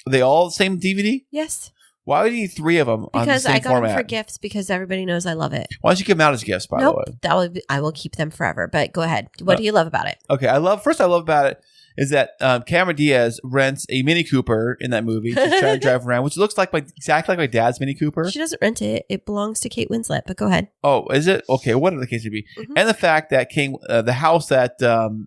Are they all the same DVD? Yes. Why would you need 3 of them on the same format? Because I got them for gifts because everybody knows I love it. Why don't you give them out as gifts, by the way? I will keep them forever. But go ahead. What do you love about it? Okay. I love about it is that Cameron Diaz rents a Mini Cooper in that movie to try to drive around, which looks like exactly like my dad's Mini Cooper. She doesn't rent it. It belongs to Kate Winslet, but go ahead. Oh, is it? Okay. Whatever the case may be. Mm-hmm. And the fact that the house that the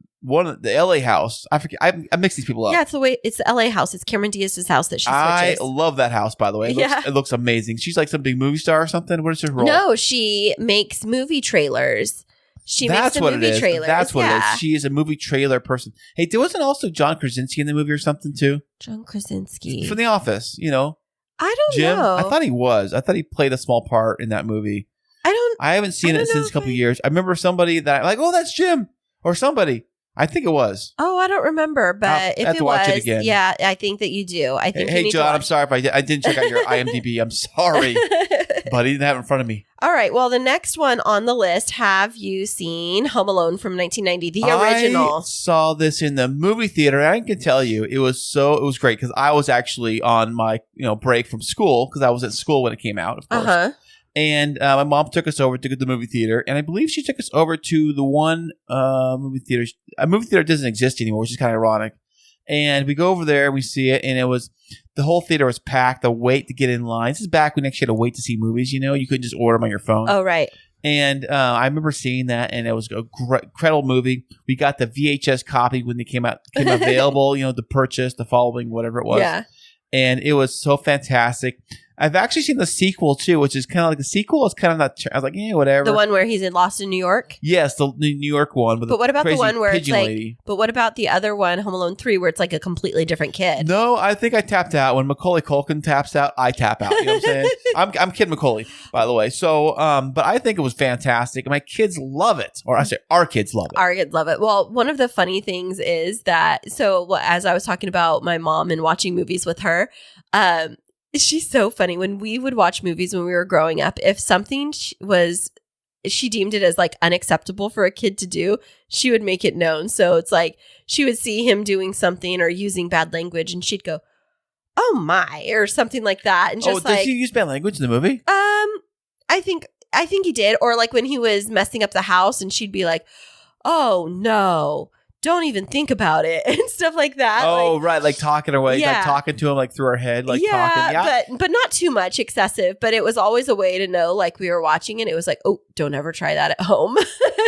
LA house. I forget. I mix these people up. Yeah, it's the LA house. It's Cameron Diaz's house that she switches. I love that house, by the way. It looks amazing. She's like some big movie star or something. What is her role? No, she makes movie trailers. That's what it is. She is a movie trailer person. Hey, wasn't also John Krasinski in the movie or something too? John Krasinski from The Office. I don't Jim? know. I thought he was. I thought he played a small part in that movie. I haven't seen it since a couple of years. I remember somebody that I'm like, oh, that's Jim or somebody. I think it was. Oh, I don't remember, but if it was, yeah, I think that you do. I think. Hey, John, I'm sorry if I didn't check out your IMDb. I'm sorry, but he didn't have it in front of me. All right. Well, the next one on the list. Have you seen Home Alone from 1990, the original? I saw this in the movie theater. And I can tell you, it was great because I was actually on my break from school because I was at school when it came out, of course. And my mom took us over to the movie theater, and I believe she took us over to the one movie theater. A movie theater doesn't exist anymore, which is kind of ironic. And we go over there and we see it, and it was the whole theater was packed. The wait to get in line. This is back when you actually had to wait to see movies. You couldn't just order them on your phone. Oh, right. And I remember seeing that, and it was a incredible movie. We got the VHS copy when they came available, to purchase the following whatever it was. Yeah. And it was so fantastic. I've actually seen the sequel too, which is kind of like the sequel is kind of not. I was like, yeah, whatever. The one where he's lost in New York. Yes, the New York one. But what about the one where it's like? Lady. But what about the other one, Home Alone 3, where it's like a completely different kid? No, I think I tapped out when Macaulay Culkin taps out. I tap out. You know what I'm saying? I'm Kid Macaulay, by the way. So, but I think it was fantastic. My kids love it, or I say our kids love it. Our kids love it. Well, one of the funny things is that as I was talking about my mom and watching movies with her, she's so funny. When we would watch movies when we were growing up, if something she deemed it as like unacceptable for a kid to do, she would make it known. So it's like she would see him doing something or using bad language, and she'd go, "Oh my," or something like that. And just did he use bad language in the movie? I think he did. Or like when he was messing up the house, and she'd be like, "Oh no, don't even think about it," and stuff like that. Oh, right. Like talking away, like talking to him like through her head, like talking. Yeah, but not too much excessive. But it was always a way to know, like we were watching it. It was like, oh, don't ever try that at home.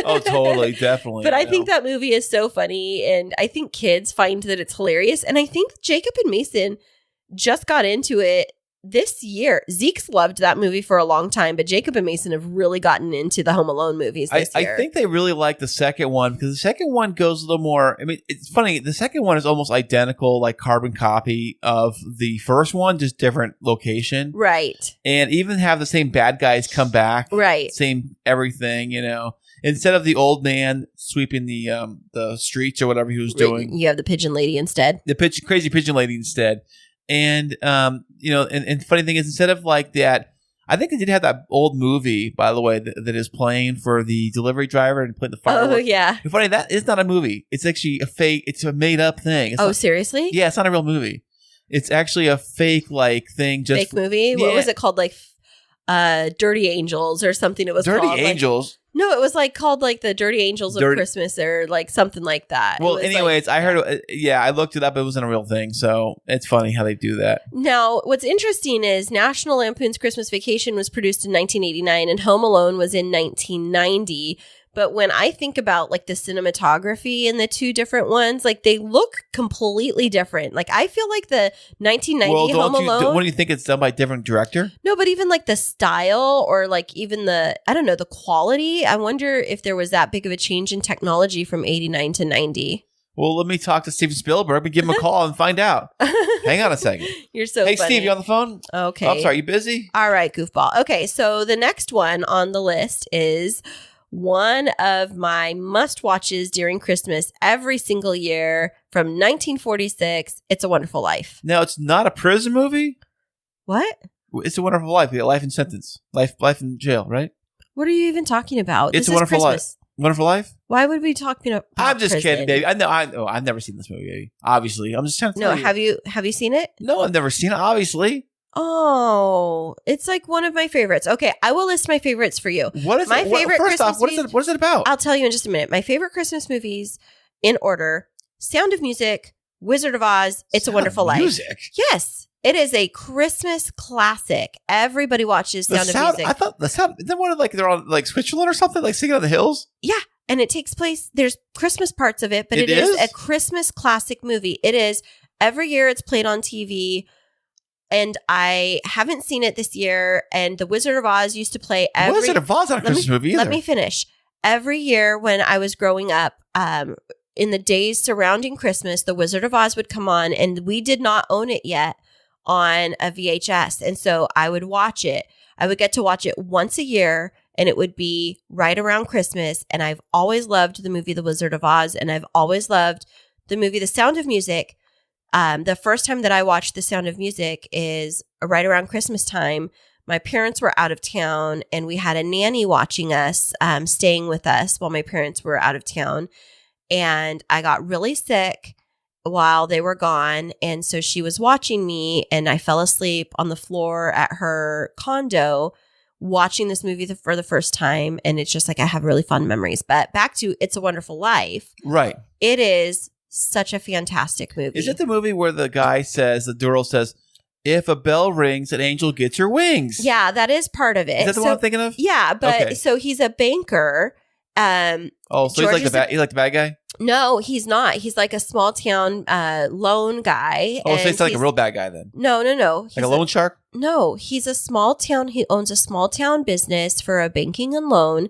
Oh, totally. Definitely. But I think that movie is so funny. And I think kids find that it's hilarious. And I think Jacob and Mason just got into it this year. Zeke's loved that movie for a long time, but Jacob and Mason have really gotten into the Home Alone movies this year. I think they really like the second one because the second one goes a little more. I mean, it's funny. The second one is almost identical, like carbon copy of the first one, just different location. Right. And even have the same bad guys come back. Right. Same everything, Instead of the old man sweeping the streets or whatever he was doing. You have the pigeon lady instead. The crazy pigeon lady instead. And, and funny thing is, instead of like that, I think they did have that old movie, by the way, that is playing for the delivery driver and playing the fireworks. Oh, yeah. And funny, that is not a movie. It's actually a fake, it's a made up thing. It's Seriously? Yeah, it's not a real movie. It's actually a fake like thing. Fake movie? Yeah. What was it called? Like Dirty Angels or something it was Dirty called. Angels? No, it was like called like the Dirty Angels of Christmas or like something like that. Well, anyways, I heard, I looked it up. It wasn't a real thing. So it's funny how they do that. Now, what's interesting is National Lampoon's Christmas Vacation was produced in 1989 and Home Alone was in 1990. But when I think about like the cinematography in the two different ones, like they look completely different. Like I feel like the 1990 Home Alone. What do you think it's done by a different director? No, but even like the style or like even the quality. I wonder if there was that big of a change in technology from 89 to 90. Well, let me talk to Steven Spielberg and give him a call and find out. Hang on a second. You're so funny. Hey, Steve, you on the phone? Okay. Oh, I'm sorry, you busy? All right, goofball. Okay, so the next one on the list is one of my must-watches during Christmas every single year from 1946, It's a Wonderful Life. Now, it's not a prison movie? What? It's a Wonderful Life. You got life in sentence. Life in jail, right? What are you even talking about? It's a Wonderful Life. Wonderful Life? Why would we talk about I'm just prison? kidding, baby. I know. I've never seen this movie, baby. Obviously. I'm just trying to tell you. Have you seen it? No, I've never seen it, obviously. Oh, it's like one of my favorites. Okay, I will list my favorites for you. What is my favorite First Christmas off, what is it about? I'll tell you in just a minute. My favorite Christmas movies in order: Sound of Music, Wizard of Oz, It's a Wonderful Life. Music? Yes. It is a Christmas classic. Everybody watches Sound of Music. I thought the sound. Isn't one of like they're on like Switzerland or something, like singing on the hills? Yeah, and it takes place. There's Christmas parts of it, but it is a Christmas classic movie. It is every year. It's played on TV. And I haven't seen it this year. And The Wizard of Oz used to play every... Wizard of Oz not a Christmas movie either. Let me finish. Every year when I was growing up, in the days surrounding Christmas, The Wizard of Oz would come on. And we did not own it yet on a VHS. And so I would watch it. I would get to watch it once a year. And it would be right around Christmas. And I've always loved the movie The Wizard of Oz. And I've always loved the movie The Sound of Music. The first time that I watched The Sound of Music is right around Christmas time. My parents were out of town and we had a nanny watching us, staying with us while my parents were out of town. And I got really sick while they were gone. And so she was watching me and I fell asleep on the floor at her condo watching this movie for the first time. And it's just like I have really fun memories. But back to It's a Wonderful Life. Right. It is Such a fantastic movie. Is it the movie where the girl says, if a bell rings, an angel gets her wings? Yeah, that is part of it. Is that the one I'm thinking of? Yeah, but Okay. so he's a banker. So he's like the bad guy? No, he's not. He's like a small town loan guy. Oh, so he's like a real bad guy then? No. Like a loan shark? No, he's a small town. He owns a small town business for a banking and loan.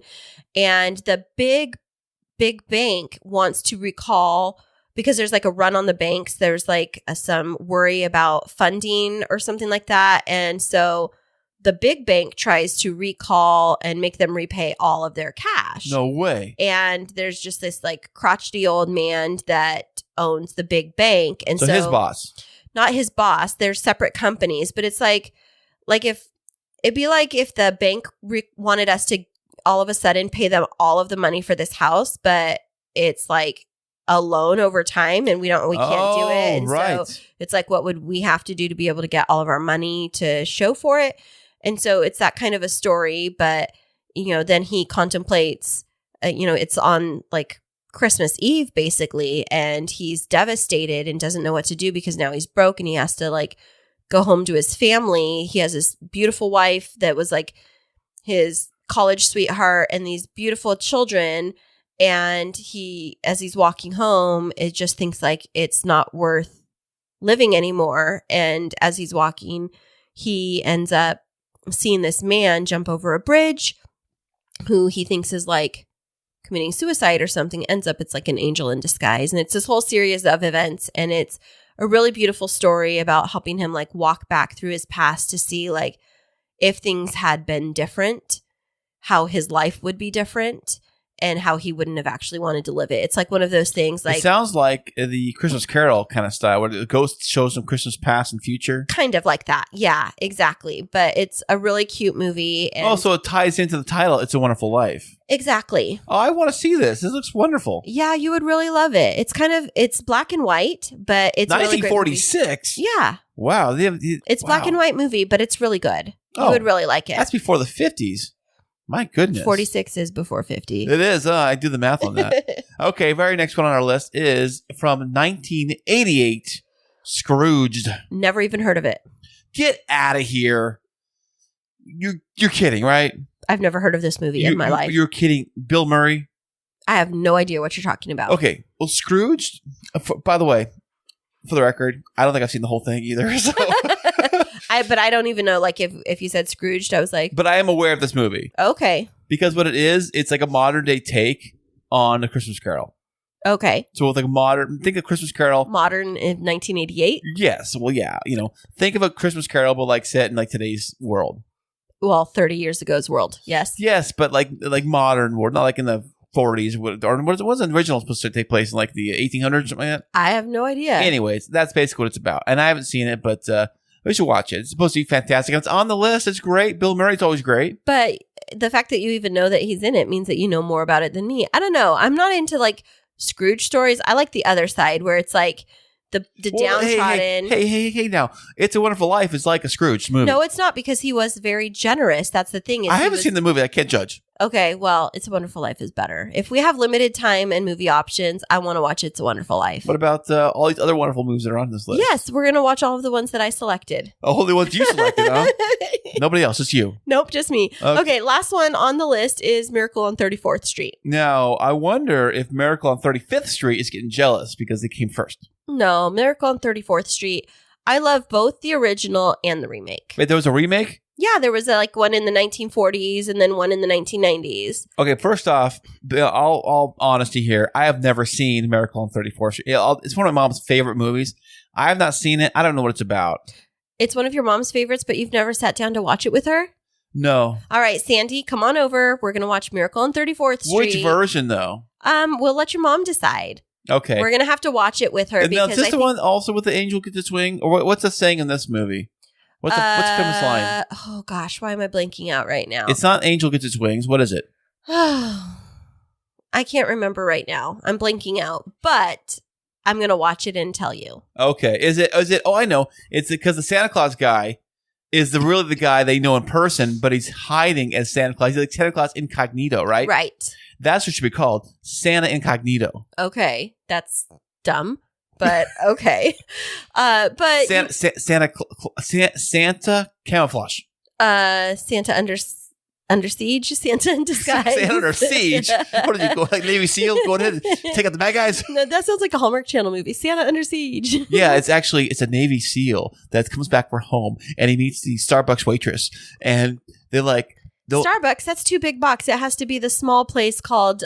And the big bank wants to recall, because there's like a run on the banks. There's like some worry about funding or something like that. And so the big bank tries to recall and make them repay all of their cash. No way. And there's just this like crotchety old man that owns the big bank. And so his boss. Not his boss. They're separate companies. But it's like if it'd be like if the bank wanted us to all of a sudden pay them all of the money for this house, but it's like a loan over time and we can't do it. And right. so it's like, what would we have to do to be able to get all of our money to show for it? And so it's that kind of a story, but then he contemplates, it's on like Christmas Eve basically, and he's devastated and doesn't know what to do because now he's broke and he has to like go home to his family. He has this beautiful wife that was like his college sweetheart and these beautiful children. And as he's walking home, it just thinks like it's not worth living anymore. And as he's walking, he ends up seeing this man jump over a bridge who he thinks is like committing suicide or something. Ends up it's like an angel in disguise. And it's this whole series of events. And it's a really beautiful story about helping him like walk back through his past to see like if things had been different, how his life would be different and how he wouldn't have actually wanted to live it. It's like one of those things like... It sounds like the Christmas Carol kind of style where the ghost shows them Christmas past and future. Kind of like that. Yeah, exactly. But it's a really cute movie. And so it ties into the title, It's a Wonderful Life. Exactly. Oh, I want to see this. This looks wonderful. Yeah, you would really love it. It's black and white, but it's 1946? Really yeah. Wow. It's black and white movie, but it's really good. You would really like it. That's before the 50s. My goodness. 46 is before 50. It is. I do the math on that. Okay, very next one on our list is from 1988, Scrooged. Never even heard of it. Get out of here. You're kidding, right? I've never heard of this movie in my life. You're kidding. Bill Murray? I have no idea what you're talking about. Okay. Well, Scrooged, by the way, for the record, I don't think I've seen the whole thing either. So. But I don't even know, like, if you said Scrooged, I was like... But I am aware of this movie. Okay. Because what it is, it's like a modern day take on A Christmas Carol. Okay. So with like a modern... Think of Christmas Carol... Modern in 1988? Yes. Well, yeah. Think of A Christmas Carol, but like set in like today's world. Well, 30 years ago's world. Yes. Yes, but like modern world, not like in the 40s. Or was the original supposed to take place in like the 1800s or something like that? I have no idea. Anyways, that's basically what it's about. And I haven't seen it, but... we should watch it. It's supposed to be fantastic. It's on the list. It's great. Bill Murray's always great. But the fact that you even know that he's in it means that you know more about it than me. I don't know. I'm not into like Scrooge stories. I like the other side where it's like the downtrodden. Hey, now. It's a Wonderful Life is like a Scrooge movie. No, it's not, because he was very generous. That's the thing. I haven't seen the movie. I can't judge. Okay, well, It's a Wonderful Life is better. If we have limited time and movie options, I want to watch It's a Wonderful Life. What about all these other wonderful movies that are on this list? Yes, we're going to watch all of the ones that I selected. All the ones you selected, huh? Nobody else, just you. Nope, just me. Okay, last one on the list is Miracle on 34th Street. Now, I wonder if Miracle on 35th Street is getting jealous because they came first. No, Miracle on 34th Street. I love both the original and the remake. Wait, there was a remake? Yeah, there was one in the 1940s and then one in the 1990s. Okay, first off, all honesty here, I have never seen Miracle on 34th Street. It's one of my mom's favorite movies. I have not seen it. I don't know what it's about. It's one of your mom's favorites, but you've never sat down to watch it with her? No. All right, Sandy, come on over. We're going to watch Miracle on 34th Street. Which version, though? We'll let your mom decide. Okay. We're going to have to watch it with her. And now, is this the one also with the angel gets its wing? Or what's the saying in this movie? What's the famous line? Oh, gosh. Why am I blanking out right now? It's not angel gets its wings. What is it? I can't remember right now. I'm blanking out. But I'm going to watch it and tell you. Okay. Is it? Oh, I know. It's because the Santa Claus guy is really the guy they know in person, but he's hiding as Santa Claus. He's like Santa Claus incognito, right? Right. That's what should be called. Santa Incognito. Okay. That's dumb, but okay. But Santa camouflage. Santa under siege, Santa in disguise. Santa under siege. What did you go like Navy SEAL? Go ahead and take out the bad guys. No, that sounds like a Hallmark Channel movie. Santa under siege. Yeah, it's a Navy SEAL that comes back for home, and he meets the Starbucks waitress, and they're like, Starbucks, that's too big box. It has to be the small place called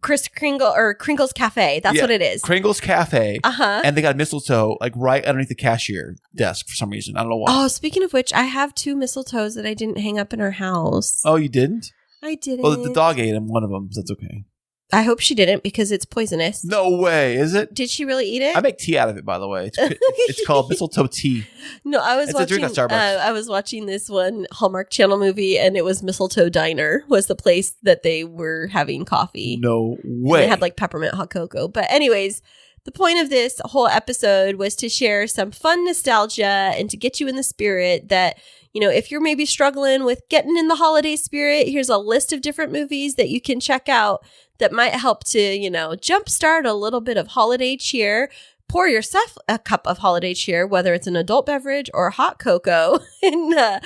Kringle's Cafe. That's what it is. Kringle's Cafe. Uh-huh. And they got mistletoe like right underneath the cashier desk for some reason. I don't know why. Oh, speaking of which, I have 2 mistletoes that I didn't hang up in our house. Oh, you didn't? I didn't. Well, the dog ate him, one of them. So that's okay. I hope she didn't because it's poisonous. No way, is it? Did she really eat it? I make tea out of it, by the way. It's called mistletoe tea. No, it's a drink at Starbucks. I was watching this one Hallmark Channel movie, and it was Mistletoe Diner was the place that they were having coffee. No way. And they had like peppermint hot cocoa. But anyways, the point of this whole episode was to share some fun nostalgia and to get you in the spirit that, you know, if you're maybe struggling with getting in the holiday spirit, here's a list of different movies that you can check out that might help to, you know, jumpstart a little bit of holiday cheer. Pour yourself a cup of holiday cheer, whether it's an adult beverage or hot cocoa, and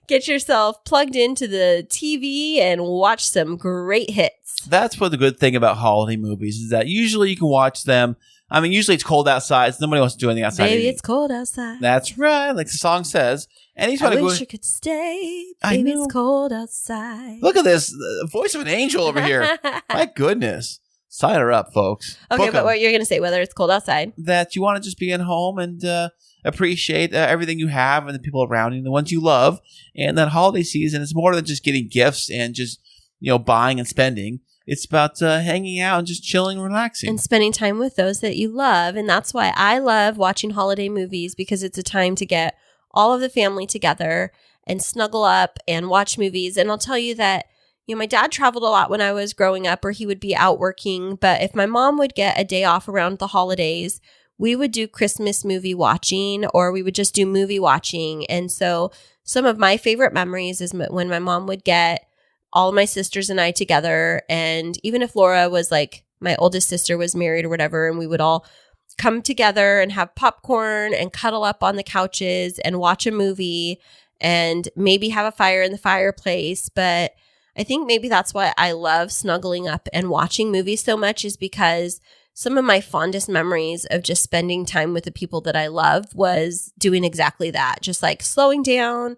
get yourself plugged into the TV and watch some great hits. That's what the good thing about holiday movies is that usually you can watch them. I mean, usually it's cold outside, so nobody wants to do anything outside. Baby, it's cold outside. That's right, like the song says. And he's I wish you could stay. Baby, it's cold outside. Look at this voice of an angel over here. My goodness. Sign her up, folks. Okay, but what you're going to say, whether it's cold outside. That you want to just be at home and appreciate everything you have and the people around you and the ones you love. And that holiday season is more than just getting gifts and just, you know, buying and spending. It's about hanging out and just chilling and relaxing. And spending time with those that you love. And that's why I love watching holiday movies, because it's a time to get all of the family together and snuggle up and watch movies. And I'll tell you that, you know, my dad traveled a lot when I was growing up, or he would be out working. But if my mom would get a day off around the holidays, we would do Christmas movie watching, or we would just do movie watching. And so some of my favorite memories is when my mom would get all of my sisters and I together. And even if Laura was like, my oldest sister was married or whatever, and we would all come together and have popcorn and cuddle up on the couches and watch a movie and maybe have a fire in the fireplace. But I think maybe that's why I love snuggling up and watching movies so much, is because some of my fondest memories of just spending time with the people that I love was doing exactly that. Just like slowing down,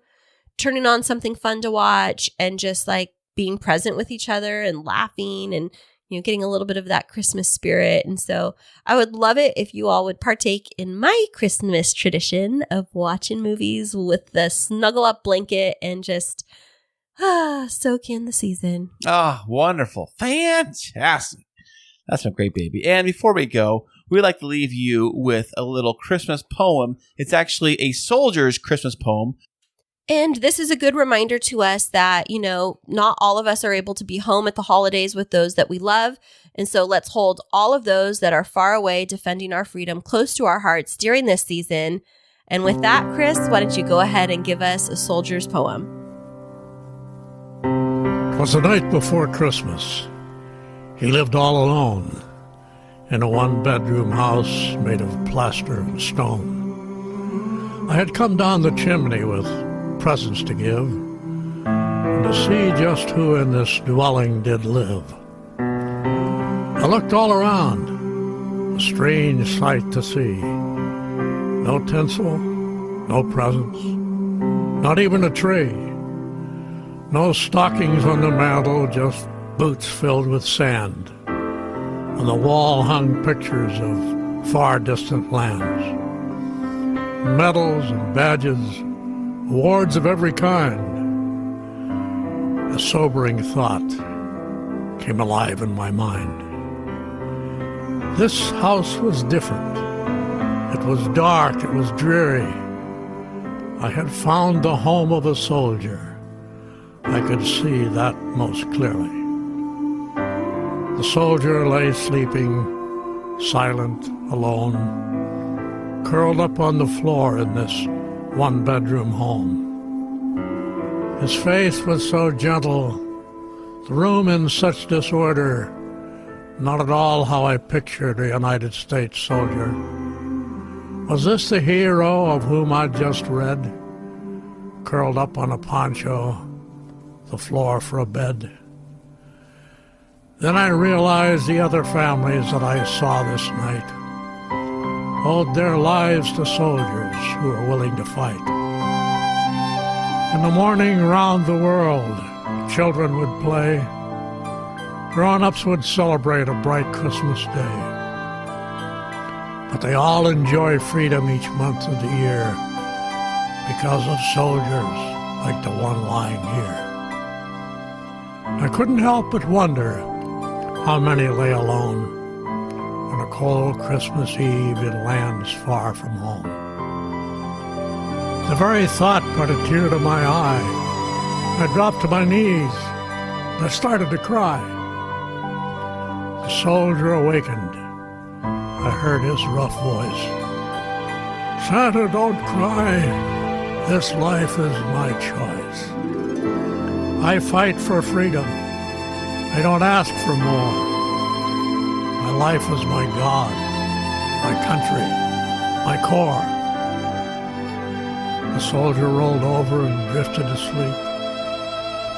turning on something fun to watch, and just like being present with each other and laughing and, you know, getting a little bit of that Christmas spirit. And so I would love it if you all would partake in my Christmas tradition of watching movies with the snuggle up blanket and just soak in the season. Ah, wonderful. Fantastic. That's a great baby. And before we go, we'd like to leave you with a little Christmas poem. It's actually a soldier's Christmas poem. And this is a good reminder to us that, you know, not all of us are able to be home at the holidays with those that we love. And so let's hold all of those that are far away defending our freedom close to our hearts during this season. And with that, Kris, why don't you go ahead and give us a soldier's poem? 'Twas the night before Christmas. He lived all alone in a one-bedroom house made of plaster and stone. I had come down the chimney with presents to give, and to see just who in this dwelling did live. I looked all around, a strange sight to see. No tinsel, no presents, not even a tree. No stockings on the mantel, just boots filled with sand. On the wall hung pictures of far distant lands. Medals and badges, awards of every kind. A sobering thought came alive in my mind. This house was different. It was dark, it was dreary. I had found the home of a soldier. I could see that most clearly. The soldier lay sleeping, silent, alone, curled up on the floor in this one-bedroom home. His face was so gentle, the room in such disorder, not at all how I pictured a United States soldier. Was this the hero of whom I'd just read, curled up on a poncho, the floor for a bed? Then I realized the other families that I saw this night owed their lives to soldiers who were willing to fight. In the morning round the world, children would play. Grown-ups would celebrate a bright Christmas day. But they all enjoy freedom each month of the year because of soldiers like the one lying here. I couldn't help but wonder how many lay alone on a cold Christmas Eve in lands far from home. The very thought brought a tear to my eye. I dropped to my knees. I started to cry. The soldier awakened. I heard his rough voice. "Santa, don't cry. This life is my choice. I fight for freedom. I don't ask for more. My life is my God, my country, my core." The soldier rolled over and drifted asleep.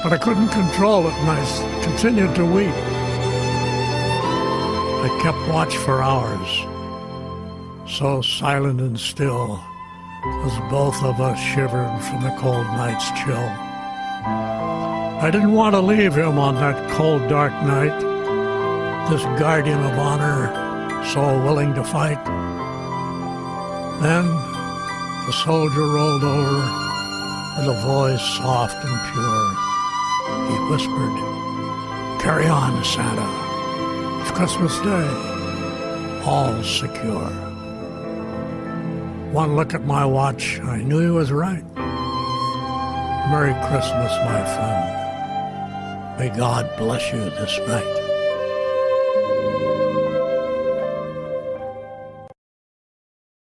But I couldn't control it, and I continued to weep. I kept watch for hours, so silent and still, as both of us shivered from the cold night's chill. I didn't want to leave him on that cold, dark night, this guardian of honor, so willing to fight. Then the soldier rolled over with a voice soft and pure. He whispered, "Carry on, Santa. It's Christmas Day. All secure." One look at my watch, I knew he was right. Merry Christmas, my friend. May God bless you this night.